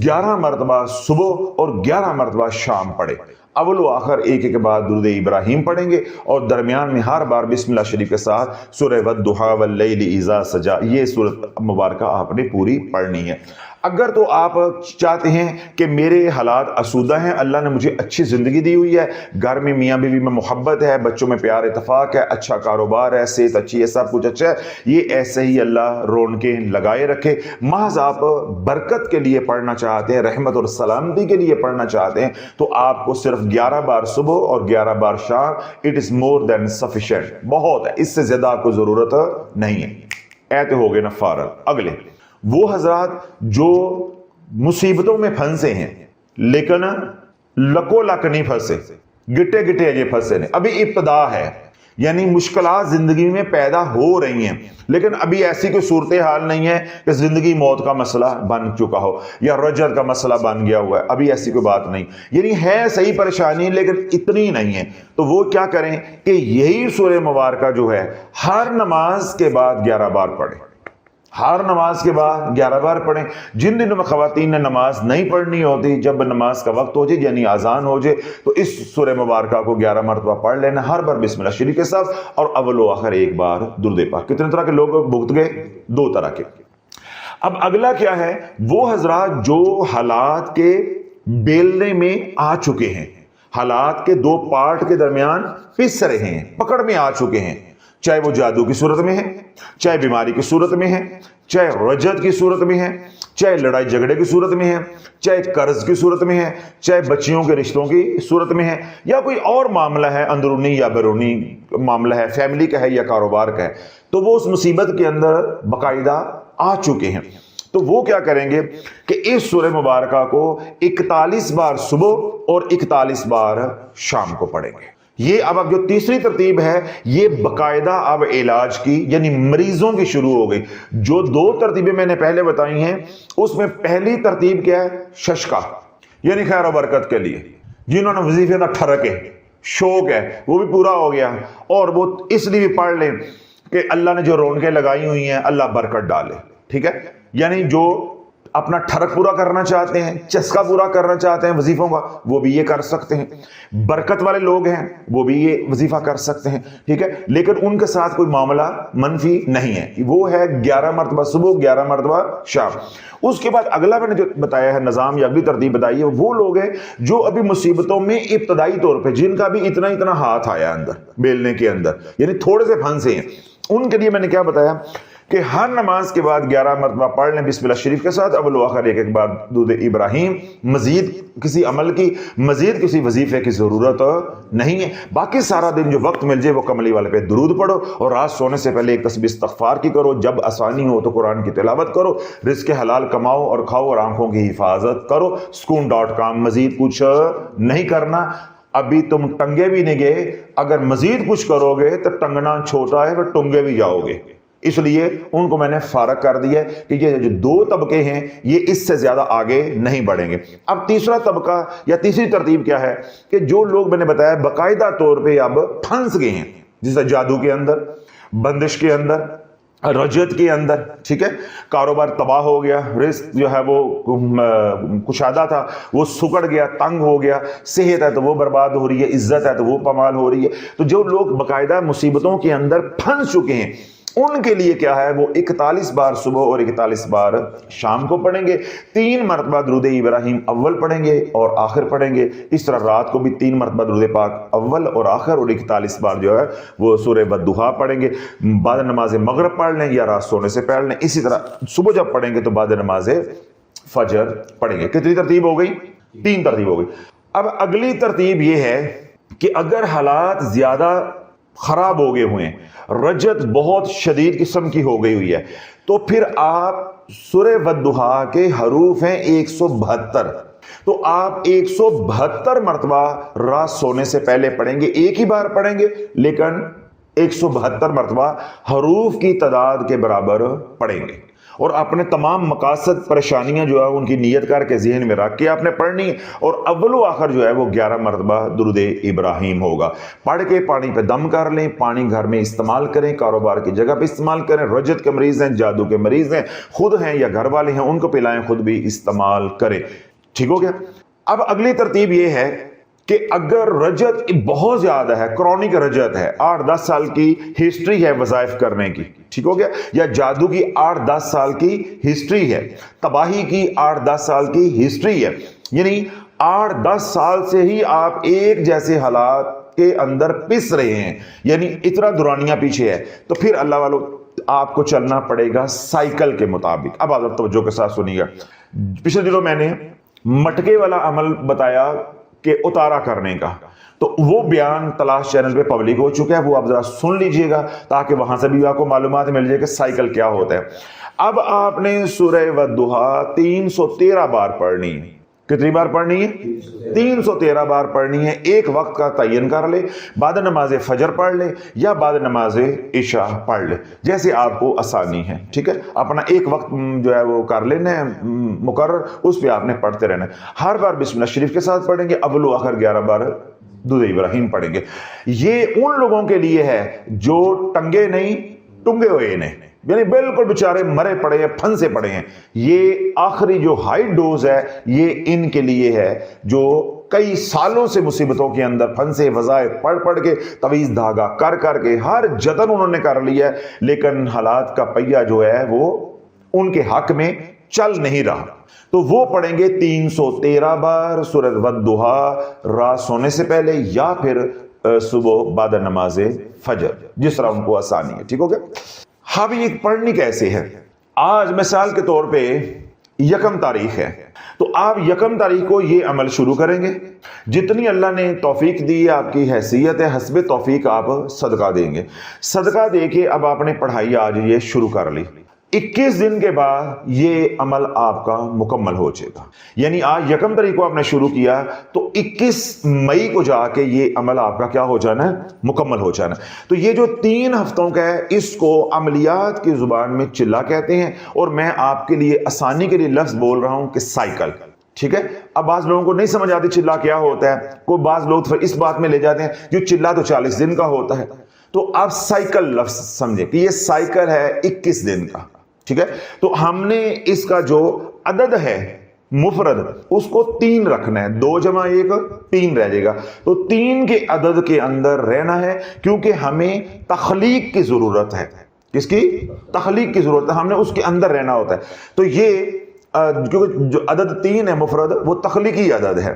11 مرتبہ صبح اور 11 مرتبہ شام پڑھیں، اول و آخر ایک کے بعد درود ابراہیم پڑھیں گے، اور درمیان میں ہر بار بسم اللہ شریف کے ساتھ سورہ والضحیٰ واللیل اذا سجا یہ سورت مبارکہ آپ نے پوری پڑھنی ہے۔ اگر تو آپ چاہتے ہیں کہ میرے حالات آسودہ ہیں، اللہ نے مجھے اچھی زندگی دی ہوئی ہے، گھر میں میاں بیوی میں محبت ہے، بچوں میں پیار اتفاق ہے، اچھا کاروبار ہے، صحت اچھی ہے، سب کچھ اچھا ہے، یہ ایسے ہی اللہ رونقیں لگائے رکھے، محض آپ برکت کے لیے پڑھنا چاہتے ہیں، رحمت اور سلامتی کے لیے پڑھنا چاہتے ہیں، تو آپ کو صرف 11 بار صبح اور 11 بار شام it is more then sufficient, بہت ہے، اس سے زیادہ آپ کو ضرورت نہیں ہے۔ ایتے ہو گئے نا فارغ۔ اگلے وہ حضرات جو مصیبتوں میں پھنسے ہیں لیکن لکو لک نہیں پھنسے، گٹے گٹے اجے پھنسے نے، ابھی ابتدا ہے، یعنی مشکلات زندگی میں پیدا ہو رہی ہیں لیکن ابھی ایسی کوئی صورتحال نہیں ہے کہ زندگی موت کا مسئلہ بن چکا ہو یا رجعت کا مسئلہ بن گیا ہوا ہے، ابھی ایسی کوئی بات نہیں، یعنی ہے صحیح پریشانی لیکن اتنی نہیں ہے، تو وہ کیا کریں کہ یہی سورہ مبارکہ جو ہے ہر نماز کے بعد 11 بار پڑھیں، ہر نماز کے بعد 11 بار پڑھیں۔ جن دنوں میں خواتین نے نماز نہیں پڑھنی ہوتی، جب نماز کا وقت ہو جائے یعنی اذان ہو جائے تو اس سورہ مبارکہ کو 11 مرتبہ پڑھ لینا، ہر بار بسم اللہ شریف کے ساتھ، اور اول و آخر ایک بار درود پاک۔ کتنے طرح کے لوگ بھگت گئے؟ 2 طرح کے۔ اب اگلا کیا ہے؟ وہ حضرات جو حالات کے بیلنے میں آ چکے ہیں، حالات کے 2 پارٹ کے درمیان پس رہے ہیں، پکڑ میں آ چکے ہیں، چاہے وہ جادو کی صورت میں ہے، چاہے بیماری کی صورت میں ہے، چاہے رجعت کی صورت میں ہے، چاہے لڑائی جھگڑے کی صورت میں ہے، چاہے قرض کی صورت میں ہے، چاہے بچیوں کے رشتوں کی صورت میں ہے، یا کوئی اور معاملہ ہے اندرونی یا بیرونی معاملہ ہے، فیملی کا ہے یا کاروبار کا ہے، تو وہ اس مصیبت کے اندر باقاعدہ آ چکے ہیں، تو وہ کیا کریں گے کہ اس سورہ مبارکہ کو 41 بار صبح اور 41 بار شام کو پڑھیں گے۔ یہ اب جو تیسری ترتیب ہے یہ باقاعدہ اب علاج کی یعنی مریضوں کی شروع ہو گئی۔ جو 2 ترتیبیں میں نے پہلے بتائی ہیں اس میں پہلی ترتیب کیا ہے؟ ششکا، یعنی خیر و برکت کے لیے، جنہوں نے وظیفے کا ٹھرک ہے، شوق ہے، وہ بھی پورا ہو گیا، اور وہ اس لیے بھی پڑھ لیں کہ اللہ نے جو رونقیں لگائی ہوئی ہیں اللہ برکت ڈالے، ٹھیک ہے، یعنی جو اپنا ٹھرک پورا کرنا چاہتے ہیں، چسکا پورا کرنا چاہتے ہیں وظیفوں کا، وہ بھی یہ کر سکتے ہیں، برکت والے لوگ ہیں وہ بھی یہ وظیفہ کر سکتے ہیں، ٹھیک ہے، لیکن ان کے ساتھ کوئی معاملہ منفی نہیں ہے، وہ ہے 11 مرتبہ صبح 11 مرتبہ شام۔ اس کے بعد اگلا میں نے جو بتایا ہے نظام یا اگلی ترتیب بتائی ہے، وہ لوگ ہیں جو ابھی مصیبتوں میں ابتدائی طور پہ جن کا بھی اتنا ہاتھ آیا اندر بیلنے کے اندر، یعنی تھوڑے سے پھنسے ہیں، ان کے لیے میں نے کیا بتایا کہ ہر نماز کے بعد 11 مرتبہ پڑھ لیں بسم اللہ شریف کے ساتھ، اول و آخر ایک بار درود ابراہیم، مزید کسی عمل کی، مزید کسی وظیفے کی ضرورت نہیں ہے۔ باقی سارا دن جو وقت مل جائے وہ کملی والے پہ درود پڑھو، اور رات سونے سے پہلے ایک تسبیح استغفار کی کرو، جب آسانی ہو تو قرآن کی تلاوت کرو، رزق حلال کماؤ اور کھاؤ، اور آنکھوں کی حفاظت کرو۔ سکون.com، مزید کچھ نہیں کرنا۔ ابھی تم ٹنگے بھی نہیں گئے، اگر مزید کچھ کرو گے تو ٹنگنا چھوٹا ہے، پھر ٹنگے بھی جاؤ گے، اس لیے ان کو میں نے فارغ کر دیا ہے کہ یہ جو 2 طبقے ہیں یہ اس سے زیادہ آگے نہیں بڑھیں گے۔ اب تیسرا طبقہ یا تیسری ترتیب کیا ہے کہ جو لوگ میں نے بتایا باقاعدہ طور پہ اب پھنس گئے ہیں، جیسے جادو کے اندر، بندش کے اندر، رجت کے اندر، ٹھیک ہے، کاروبار تباہ ہو گیا، رزق جو ہے وہ کشادہ تھا وہ سکڑ گیا، تنگ ہو گیا، صحت ہے تو وہ برباد ہو رہی ہے، عزت ہے تو وہ پامال ہو رہی ہے۔ تو جو لوگ باقاعدہ مصیبتوں کے اندر پھنس چکے ہیں ان کے لیے کیا ہے، وہ 41 بار صبح اور 41 بار شام کو پڑھیں گے، 3 مرتبہ درود ابراہیم اول پڑھیں گے اور آخر پڑھیں گے، اس طرح رات کو بھی 3 مرتبہ درود پاک اول اور آخر، اور 41 بار جو ہے وہ سورہ والضحیٰ پڑھیں گے۔ بعد نماز مغرب پڑھ لیں یا رات سونے سے پڑھ لیں، اسی طرح صبح جب پڑھیں گے تو بعد نماز فجر پڑھیں گے۔ کتنی ترتیب ہو گئی؟ 3 ترتیب ہو گئی۔ اب اگلی ترتیب یہ ہے کہ اگر حالات زیادہ خراب ہو گئے ہوئے ہیں، رجت بہت شدید قسم کی ہو گئی ہوئی ہے، تو پھر آپ سورہ والضحیٰ کے حروف ہیں 172، تو آپ 172 مرتبہ رات سونے سے پہلے پڑھیں گے، ایک ہی بار پڑھیں گے لیکن 172 مرتبہ حروف کی تعداد کے برابر پڑھیں گے، اور اپنے تمام مقاصد پریشانیاں جو ہے ان کی نیت کر کے ذہن میں رکھ کے آپ نے پڑھنی ہے، اور اول و آخر جو ہے وہ 11 مرتبہ درود ابراہیم ہوگا۔ پڑھ کے پانی پہ دم کر لیں، پانی گھر میں استعمال کریں، کاروبار کی جگہ پہ استعمال کریں، رجت کے مریض ہیں، جادو کے مریض ہیں، خود ہیں یا گھر والے ہیں ان کو پلائیں، خود بھی استعمال کریں۔ ٹھیک ہو گیا؟ اب اگلی ترتیب یہ ہے کہ اگر رجت بہت زیادہ ہے، کرونک رجت ہے، 8-10 سال کی ہسٹری ہے وظائف کرنے کی، ٹھیک ہو گیا، یا جادو کی 8-10 سال کی ہسٹری ہے، تباہی کی 8-10 سال کی ہسٹری ہے، یعنی 8-10 سال سے ہی آپ ایک جیسے حالات کے اندر پس رہے ہیں، یعنی اتنا دورانیہ پیچھے ہے، تو پھر اللہ والو آپ کو چلنا پڑے گا سائیکل کے مطابق۔ اب آپ توجہ کے ساتھ سنیے گا، پچھلے دنوں میں نے مٹکے والا عمل بتایا کہ اتارا کرنے کا، تو وہ بیان تلاش چینل پہ پبلک ہو چکا ہے، وہ آپ ذرا سن لیجئے گا تاکہ وہاں سے بھی آپ کو معلومات مل جائے کہ سائیکل کیا ہوتا ہے۔ اب آپ نے سورہ والضحیٰ 313 بار پڑھنی ہے۔ کتنی بار پڑھنی ہے؟ 313 بار پڑھنی ہے۔ ایک وقت کا تعین کر لے، بعد نماز فجر پڑھ لے یا بعد نماز عشاء پڑھ لے، جیسے آپ کو آسانی ہے، ٹھیک ہے، اپنا ایک وقت جو ہے وہ کر لینا ہے مقرر، اس پہ آپ نے پڑھتے رہنا ہے۔ ہر بار بسم اللہ شریف کے ساتھ پڑھیں گے، اول و آخر 11 بار درود ابراہیم پڑھیں گے۔ یہ ان لوگوں کے لیے ہے جو ٹنگے نہیں ٹنگے ہوئے نہیں، یعنی بالکل بیچارے مرے پڑے ہیں، پھنسے پڑے ہیں۔ یہ آخری جو ہائی ڈوز ہے یہ ان کے لیے ہے جو کئی سالوں سے مصیبتوں کے اندر پھنسے، وظائف پڑھ پڑھ کے، تویز دھاگا کر کر کے، ہر جتن انہوں نے کر لیا ہے، لیکن حالات کا پہیہ جو ہے وہ ان کے حق میں چل نہیں رہا۔ تو وہ پڑھیں گے 313 بار سورۃ والضحیٰ رات سونے سے پہلے یا پھر صبح بعد نماز فجر، جس طرح ان کو آسانی ہے، ٹھیک ہو گیا۔ اب یہ پڑھنی کیسے ہے؟ آج مثال کے طور پہ 1 تاریخ ہے، تو آپ 1 تاریخ کو یہ عمل شروع کریں گے، جتنی اللہ نے توفیق دی ہے، آپ کی حیثیت ہے، حسب توفیق آپ صدقہ دیں گے۔ صدقہ دے کے اب آپ نے پڑھائی آج یہ شروع کر لی، 21 دن کے بعد یہ عمل آپ کا مکمل ہو جائے گا، یعنی آج 1 تاریخ کو آپ نے شروع کیا تو 21 مئی کو جا کے یہ عمل آپ کا کیا ہو جانا ہے؟ مکمل ہو جانا ہے۔ تو یہ جو 3 ہفتوں کا ہے اس کو عملیات کی زبان میں چلہ کہتے ہیں، اور میں آپ کے لیے آسانی کے لیے لفظ بول رہا ہوں کہ سائیکل، ٹھیک ہے۔ اب بعض لوگوں کو نہیں سمجھ آتی چلہ کیا ہوتا ہے، کوئی بعض لوگ پھر اس بات میں لے جاتے ہیں جو چلہ تو 40 دن کا ہوتا ہے، تو آپ سائیکل لفظ سمجھیں کہ یہ سائیکل ہے 21 دن کا، ٹھیک ہے۔ تو ہم نے اس کا جو عدد ہے مفرد اس کو 3 رکھنا ہے، 2 + 1 3 رہ جائے گا، تو 3 کے عدد کے اندر رہنا ہے، کیونکہ ہمیں تخلیق کی ضرورت ہے۔ کس کی؟ تخلیق کی ضرورت ہے، ہم نے اس کے اندر رہنا ہوتا ہے۔ تو یہ کیونکہ جو عدد 3 ہے مفرد وہ تخلیقی عدد ہے.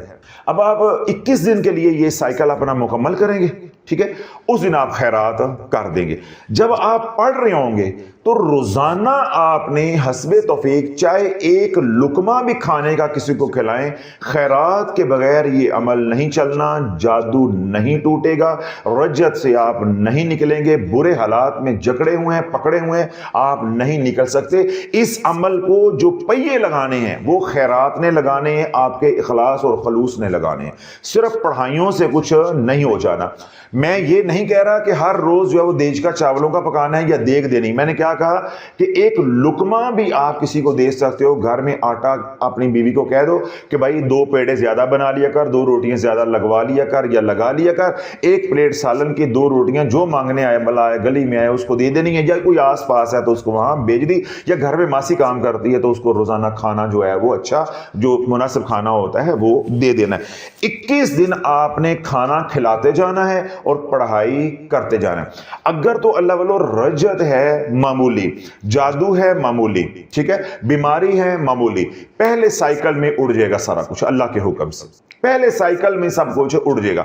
اب آپ 21 دن کے لیے یہ سائیکل اپنا مکمل کریں گے, ٹھیک ہے, اس دن آپ خیرات کر دیں گے. جب آپ پڑھ رہے ہوں گے تو روزانہ آپ نے حسب توفیق چاہے ایک لقمہ بھی کھانے کا کسی کو کھلائیں, خیرات کے بغیر یہ عمل نہیں چلنا, جادو نہیں ٹوٹے گا, رجت سے آپ نہیں نکلیں گے, برے حالات میں جکڑے ہوئے ہیں, پکڑے ہوئے ہیں, آپ نہیں نکل سکتے. اس عمل کو جو پہیے لگانے ہیں وہ خیرات نے لگانے ہیں, آپ کے اخلاص اور خلوص نے لگانے ہیں, صرف پڑھائیوں سے کچھ نہیں ہو جانا. میں یہ نہیں کہہ رہا کہ ہر روز جو ہے وہ دیج کا چاولوں کا پکانا ہے یا دیگ دینی. میں نے کیا کہا کہ ایک لقمہ بھی آپ کسی کو دے سکتے ہو. گھر میں آٹا اپنی بیوی کو کہہ دو کہ بھائی 2 پیڑے زیادہ بنا لیا کر, 2 روٹیاں زیادہ لگوا لیا کر یا لگا لیا کر, 1 پلیٹ سالن کی 2 روٹیاں جو مانگنے آئے, بلا آئے, گلی میں آئے, اس کو دے دینی ہے. یا کوئی آس پاس ہے تو اس کو وہاں بھیج دی, یا گھر میں ماسی کام کرتی ہے تو اس کو روزانہ کھانا جو ہے وہ اچھا جو مناسب کھانا ہوتا ہے وہ دے دینا ہے. 21 دن آپ نے کھانا کھلاتے جانا ہے اور پڑھائی کرتے جانا ہے. اگر تو اللہ والو رجت ہے معمولی, جادو ہے معمولی, ٹھیک ہے, بیماری ہے معمولی, پہلے سائیکل میں اڑ جائے گا سارا کچھ اللہ کے حکم سے, پہلے سائیکل میں سب کچھ اڑ جائے گا.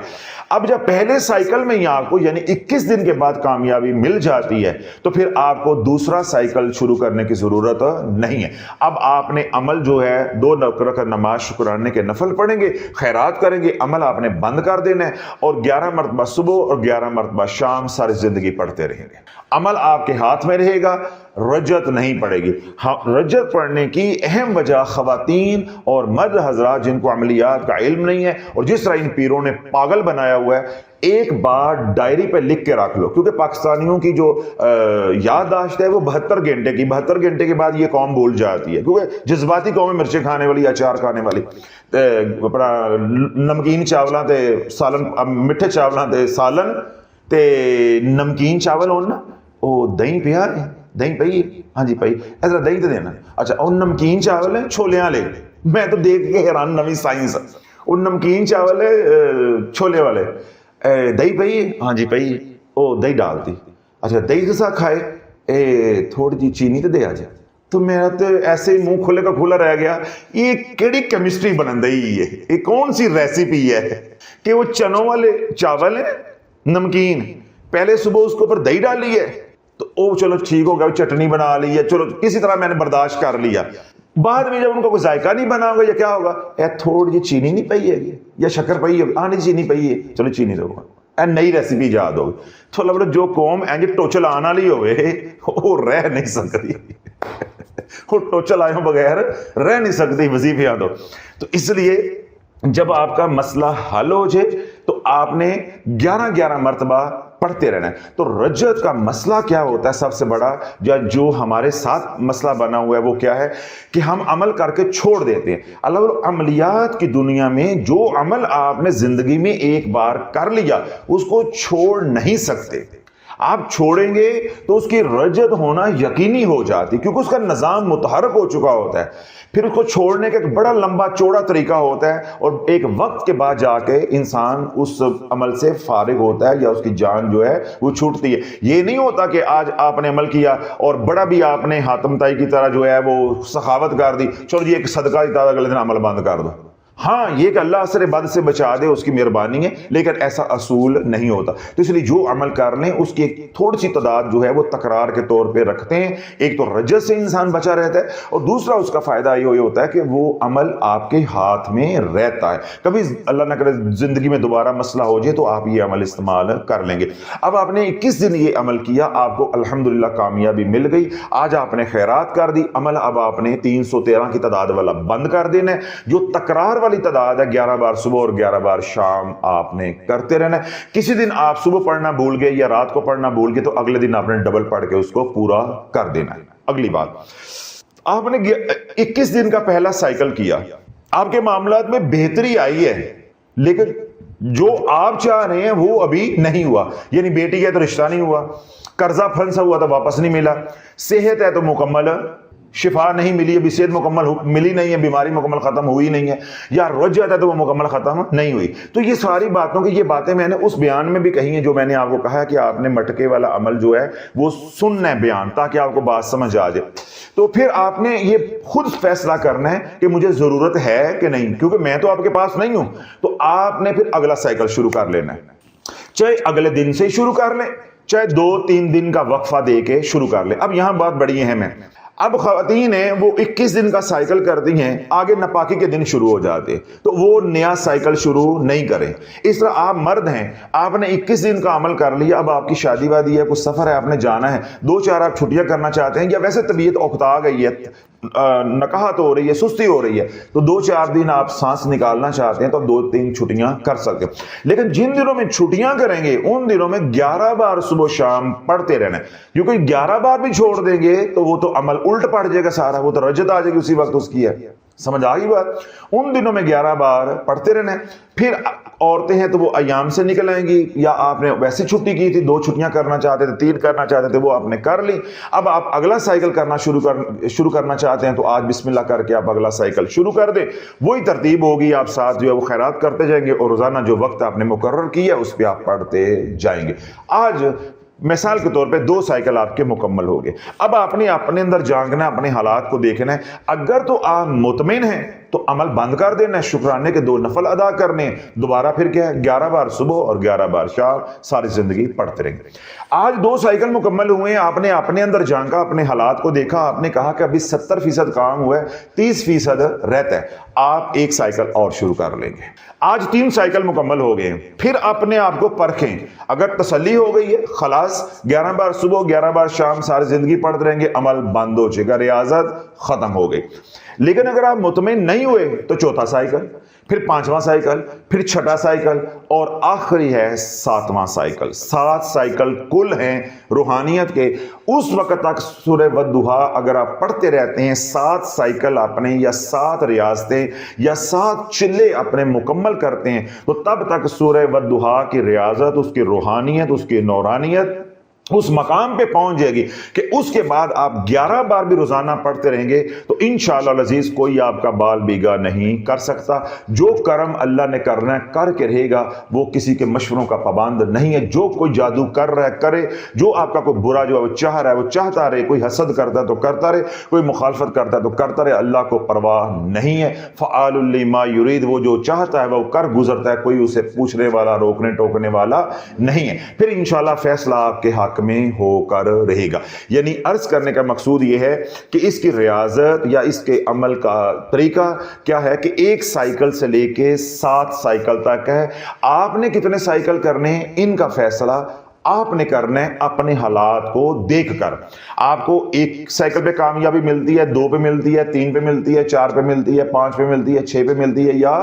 اب جب پہلے سائیکل میں ہی آپ کو یعنی 21 دن کے بعد کامیابی مل جاتی ہے تو پھر آپ کو دوسرا سائیکل شروع کرنے کی ضرورت نہیں ہے. اب آپ نے عمل جو ہے 2 رکعت نماز شکرانے کے نفل پڑھیں گے, خیرات کریں گے, عمل آپ نے بند کر دینا ہے اور 11 مرتبہ صبح اور 11 مرتبہ شام ساری زندگی پڑھتے رہیں گے. عمل آپ کے ہاتھ میں رہے گا, رجت نہیں پڑے گی. رجت پڑھنے کی اہم وجہ خواتین اور مرد حضرات جن کو عملیات کا علم نہیں ہے اور جس طرح ان پیروں نے پاگل بنایا ہوا ہے, ایک بار ڈائری پہ لکھ کے رکھ لو, کیونکہ پاکستانیوں کی جو یادداشت ہے وہ 72 گھنٹے کی, 72 گھنٹے کے بعد یہ قوم بھول جاتی ہے, کیونکہ جذباتی قوم ہے, مرچیں کھانے والی, اچار کھانے والی, اپنا نمکین چاولاں تے سالن, میٹھے چاولاں تے سالن تے نمکین چاول ہونا, او دہی پیا ہے, دہی پئی, ہاں جی پئی, ایسا دہی تو دینا, اچھا اور نمکین چاول ہے چھولے والے. میں تو دیکھ کے حیران, نویں سائنس, وہ نمکین چاول ہے چھولے والے, دہی پئی, ہاں جی پئی, او دہی ڈالتی, اچھا دہی کے ساتھ کھائے, تھوڑی جی چینی تو دے آ جائے. تو میرا تو ایسے ہی منہ کھلے کا کھلا رہ گیا, یہ کیڑی کیمسٹری بن گئی ہے, یہ کون سی ریسیپی ہے کہ وہ چنوں والے چاول ہیں نمکین, پہلے صبح اس کے اوپر دہی ڈالی ہے تو او چلو ٹھیک ہو گیا, چٹنی بنا لی ہے, چلو کسی طرح میں نے برداشت کر لیا. بعد میں جب ان کو کوئی ذائقہ نہیں بنا ہوگا یا کیا ہوگا, تھوڑی جی چینی نہیں پئی ہے یا شکر پئی ہے, نہیں چینی پئی ہے, چلو چینی دو, نئی ریسیپی یاد ہوگی. تو لگ جو قوم اینج ٹوچل آن والی ہوئے وہ رہ نہیں سکتی, وہ ٹوچل آئے بغیر رہ نہیں سکتی وظیفے یاد ہو. تو اس لیے جب آپ کا مسئلہ حل ہو جائے تو آپ نے 11 مرتبہ پڑھتے رہنا ہے. تو رجت کا مسئلہ کیا ہوتا ہے سب سے بڑا, جو ہمارے ساتھ مسئلہ بنا ہوا ہے وہ کیا ہے کہ ہم عمل کر کے چھوڑ دیتے ہیں. اللہ عملیات کی دنیا میں جو عمل آپ نے زندگی میں ایک بار کر لیا اس کو چھوڑ نہیں سکتے. آپ چھوڑیں گے تو اس کی رجت ہونا یقینی ہو جاتی, کیونکہ اس کا نظام متحرک ہو چکا ہوتا ہے. پھر اس کو چھوڑنے کا ایک بڑا لمبا چوڑا طریقہ ہوتا ہے اور ایک وقت کے بعد جا کے انسان اس عمل سے فارغ ہوتا ہے یا اس کی جان جو ہے وہ چھوٹتی ہے. یہ نہیں ہوتا کہ آج آپ نے عمل کیا اور بڑا بھی آپ نے حاتم طائی کی طرح جو ہے وہ سخاوت کر دی, چلو جی ایک صدقہ دیتا اگلے دن عمل بند کر دو. ہاں یہ کہ اللہ اثر بد سے بچا دے اس کی مہربانی ہے, لیکن ایسا اصول نہیں ہوتا. تو اس لیے جو عمل کر لیں اس کی ایک تھوڑی سی تعداد جو ہے وہ تکرار کے طور پہ رکھتے ہیں. ایک تو رجت سے انسان بچا رہتا ہے اور دوسرا اس کا فائدہ یہ ہوتا ہے کہ وہ عمل آپ کے ہاتھ میں رہتا ہے. کبھی اللہ نہ کرے زندگی میں دوبارہ مسئلہ ہو جائے تو آپ یہ عمل استعمال کر لیں گے. اب آپ نے 21 دن یہ عمل کیا, آپ کو الحمدللہ کامیابی مل گئی. آج آپ نے خیرات کر دی, عمل اب آپ نے 313 کی تعداد والا بند کر دینا ہے. جو تکرار والی تعداد ہے 11 بار صبح اور 11 بار شام آپ نے کرتے رہنا ہے. کسی دن آپ صبح پڑھنا بھول گئے یا رات کو پڑھنا بھول گئے تو اگلے دن آپ نے ڈبل پڑھ کے اس کو پورا کر دینا ہے. اگلی بات, آپ نے 21 دن کا پہلا سائیکل کیا, آپ کے معاملات میں بہتری آئی ہے, لیکن جو آپ چاہ رہے ہیں وہ ابھی نہیں ہوا. یعنی بیٹی ہے تو رشتہ نہیں ہوا, قرضہ پھنسا ہوا تو واپس نہیں ملا, صحت ہے تو مکمل شفا نہیں ملی، ابھی صحت مکمل ملی نہیں ہے، بیماری مکمل ختم ہوئی نہیں ہے، یا رج جاتا ہے تو وہ مکمل ختم نہیں ہوئی. تو یہ ساری باتوں کی، یہ باتیں میں نے اس بیان میں بھی کہی ہیں جو میں نے آپ کو کہا کہ آپ نے مٹکے والا عمل جو ہے وہ سننا ہے بیان، تاکہ آپ کو بات سمجھ آ جائے. تو پھر آپ نے یہ خود فیصلہ کرنا ہے کہ مجھے ضرورت ہے کہ نہیں، کیونکہ میں تو آپ کے پاس نہیں ہوں. تو آپ نے پھر اگلا سائیکل شروع کر لینا ہے، چاہے اگلے دن سے شروع کر لیں، چاہے 2-3 دن کا وقفہ دے کے شروع کر لیں. اب یہاں بات بڑی اہم ہے. اب خواتین ہیں وہ 21 دن کا سائیکل کرتی ہیں، آگے ناپاکی کے دن شروع ہو جاتے، تو وہ نیا سائیکل شروع نہیں کریں. اس طرح آپ مرد ہیں، آپ نے 21 دن کا عمل کر لیا، اب آپ کی شادی وادی ہے، کوئی سفر ہے، آپ نے جانا ہے، 2-4 آپ چھٹیاں کرنا چاہتے ہیں، یا ویسے طبیعت اکتا گئی ہے، نکاہت ہو رہی ہے، سستی ہو رہی ہے، تو 2-4 دن آپ سانس نکالنا چاہتے ہیں تو 2-3 چھٹیاں کر سکتے ہیں. لیکن جن دنوں میں چھٹیاں کریں گے ان دنوں میں 11 بار صبح شام پڑھتے رہنا ہے، کیونکہ 11 بار بھی چھوڑ دیں گے تو وہ تو عمل الٹ پڑ جائے گا سارا، وہ تو رجت آ جائے گی اسی وقت اس کی ہے. سمجھ آ گئی بات؟ ان دنوں میں 11 بار پڑھتے رہنا ہے. پھر عورتیں ہیں تو وہ ایام سے نکل آئیں گی، یا آپ نے ویسے چھٹی کی تھی، 2 چھٹیاں کرنا چاہتے تھے، 3 کرنا چاہتے تھے، وہ آپ نے کر لی. اب آپ اگلا سائیکل کرنا شروع کرنا چاہتے ہیں تو آج بسم اللہ کر کے آپ اگلا سائیکل شروع کر دیں. وہی ترتیب ہوگی، آپ ساتھ جو ہے وہ خیرات کرتے جائیں گے، اور روزانہ جو وقت آپ نے مقرر کیا اس پہ آپ پڑھتے جائیں گے. آج مثال کے طور پہ 2 سائیکل آپ کے مکمل ہو گئے. اب آپ نے اپنے اندر جھانکنا ہے، اپنے حالات کو دیکھنا ہے. اگر تو آپ مطمئن ہیں تو عمل بند کر دینا ہے، شکرانے کے 2 نفل ادا کرنے. دوبارہ پھر کیا ہے، 11 بار صبح اور 11 بار شام، ساری زندگی پڑھتے رہیں گے. آج 2 سائیکل مکمل ہوئے ہیں، آپ نے اپنے اندر جھانکا، اپنے حالات کو دیکھا، آپ نے کہا کہ ابھی 70% کام ہوا ہے، 30% رہتا ہے. آپ 1 سائیکل اور شروع کر لیں گے. آج 3 سائیکل مکمل ہو گئے ہیں. پھر اپنے آپ کو پرکھیں، اگر تسلی ہو گئی ہے خلاص 11 بار صبح 11 بار شام ساری زندگی پڑھتے رہیں گے، عمل بند ہو جائے گا، ریاضت ختم ہو گئی. لیکن اگر آپ مطمئن نہیں ہوئے تو 4تھا سائیکل، پھر 5واں سائیکل، پھر 6ٹھا سائیکل، اور آخری ہے 7واں سائیکل. 7 سائیکل کل ہیں روحانیت کے. اس وقت تک سورہ والضحیٰ اگر آپ پڑھتے رہتے ہیں، 7 سائیکل اپنے یا 7 ریاضتیں یا 7 چلے اپنے مکمل کرتے ہیں، تو تب تک سورہ والضحیٰ کی ریاضت، اس کی روحانیت، اس کی نورانیت اس مقام پہ پہنچ جائے گی کہ اس کے بعد آپ 11 بار بھی روزانہ پڑھتے رہیں گے تو انشاءاللہ العزیز کوئی آپ کا بال بیگا نہیں کر سکتا. جو کرم اللہ نے کرنا ہے کر کے رہے گا، وہ کسی کے مشوروں کا پابند نہیں ہے. جو کوئی جادو کر رہا ہے کرے، جو آپ کا کوئی برا جو ہے وہ چاہ رہا ہے وہ چاہتا رہے، کوئی حسد کرتا ہے تو کرتا رہے، کوئی مخالفت کرتا ہے تو کرتا رہے. اللہ کو پرواہ نہیں ہے. فعال لما یرید، وہ جو چاہتا ہے وہ کر گزرتا ہے، کوئی اسے پوچھنے والا روکنے ٹوکنے والا نہیں ہے. پھر انشاءاللہ فیصلہ آپ کے حق میں ہو کر رہے گا. یعنی عرض کرنے کا مقصود یہ ہے کہ اس کی ریاضت یا اس کے عمل کا طریقہ کیا ہے کہ 1 سائیکل سے لے کے 7 سائیکل تک ہے. آپ نے کتنے سائیکل کرنے ہیں ان کا فیصلہ آپ نے کرنا ہے اپنے حالات کو دیکھ کر. آپ کو 1 سائیکل پہ کامیابی ملتی ہے، 2 پہ ملتی ہے، 3 پہ ملتی ہے، 4 پہ ملتی ہے، 5 پہ ملتی ہے، 6 پہ ملتی ہے، یا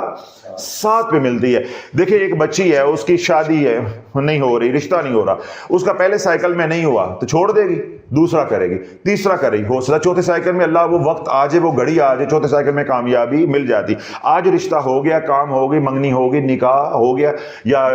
7 پہ ملتی ہے. دیکھیں ایک بچی ہے، اس کی شادی ہے نہیں ہو رہی، رشتہ نہیں ہو رہا، اس کا پہلے سائیکل میں نہیں ہوا تو چھوڑ دے گی، دوسرا کرے گی، تیسرا کرے گی، ہو سکتا 4تھے سائیکل میں اللہ وہ وقت آ جائے، وہ گھڑی آ جائے، 4تھے سائیکل میں کامیابی مل جاتی. آج رشتہ ہو گیا، کام ہو گئی، منگنی ہو گئی، نکاح ہو گیا، یا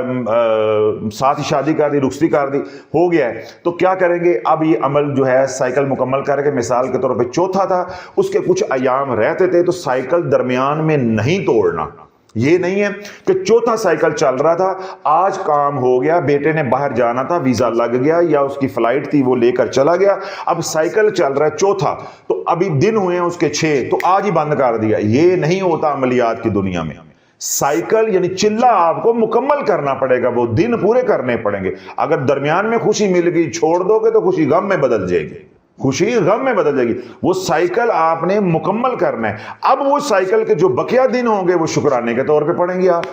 ساتھ ہی شادی کر دی، رخصتی کر دی، ہو گیا ہے، تو کیا کریں گے؟ اب یہ عمل جو ہے سائیکل مکمل کر کے، مثال کے طور پہ 4تھا تھا، اس کے کچھ ایام رہتے تھے، تو سائیکل درمیان میں نہیں توڑنا. یہ نہیں ہے کہ 4تھا سائیکل چل رہا تھا، آج کام ہو گیا، بیٹے نے باہر جانا تھا، ویزا لگ گیا، یا اس کی فلائٹ تھی وہ لے کر چلا گیا، اب سائیکل چل رہا ہے 4تھا، تو ابھی دن ہوئے ہیں اس کے 6، تو آج ہی بند کر دیا. یہ نہیں ہوتا عملیات کی دنیا میں. سائیکل یعنی چلہ آپ کو مکمل کرنا پڑے گا، وہ دن پورے کرنے پڑیں گے. اگر درمیان میں خوشی مل گئی چھوڑ دو گے تو خوشی غم میں بدل جائے گی، خوشی غم میں بدل جائے گی. وہ سائیکل آپ نے مکمل کرنا ہے. اب وہ سائیکل کے جو بقیہ دن ہوں گے وہ شکرانے کے طور پہ پڑھیں گے، آپ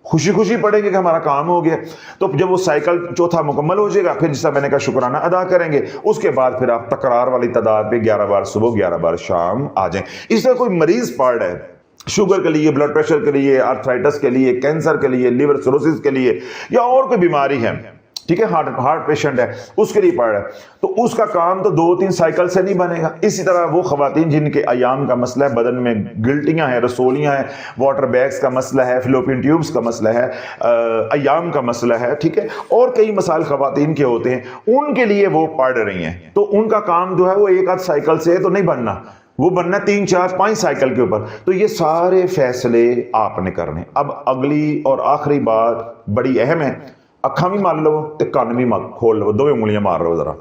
خوشی خوشی پڑھیں گے کہ ہمارا کام ہو گیا. تو جب وہ سائیکل 4تھا مکمل ہو جائے گا، پھر جیسا میں نے کہا شکرانہ ادا کریں گے. اس کے بعد پھر آپ تکرار والی تعداد پہ 11 بار صبح 11 بار شام آ جائیں. اس طرح کوئی مریض پڑ رہا ہے شوگر کے لیے، بلڈ پریشر کے لیے، آرتھرائٹس کے لیے، کینسر کے لیے، لیور سروسس کے لیے، یا اور کوئی بیماری ہے، ٹھیک ہے، ہارٹ پیشنٹ ہے، اس کے لیے پڑھ رہا ہے، تو اس کا کام تو 2-3 سائیکل سے نہیں بنے گا. اسی طرح وہ خواتین جن کے ایام کا مسئلہ ہے، بدن میں گلٹیاں ہیں، رسولیاں ہیں، واٹر بیگز کا مسئلہ ہے، فلوپین ٹیوبز کا مسئلہ ہے، ایام کا مسئلہ ہے، ٹھیک ہے، اور کئی مسائل خواتین کے ہوتے ہیں، ان کے لیے وہ پڑھ رہی ہیں، تو ان کا کام جو ہے وہ 1 آدھ سائیکل سے تو نہیں بننا. وہ بننا 3 4 5 سائیکل کے اوپر. تو یہ سارے فیصلے آپ نے کرنے. اب اگلی اور آخری بات بڑی اہم ہے. اکھاں بھی مار لو تے کان بھی کھول لو, 2 انگلیاں مار لو ذرا.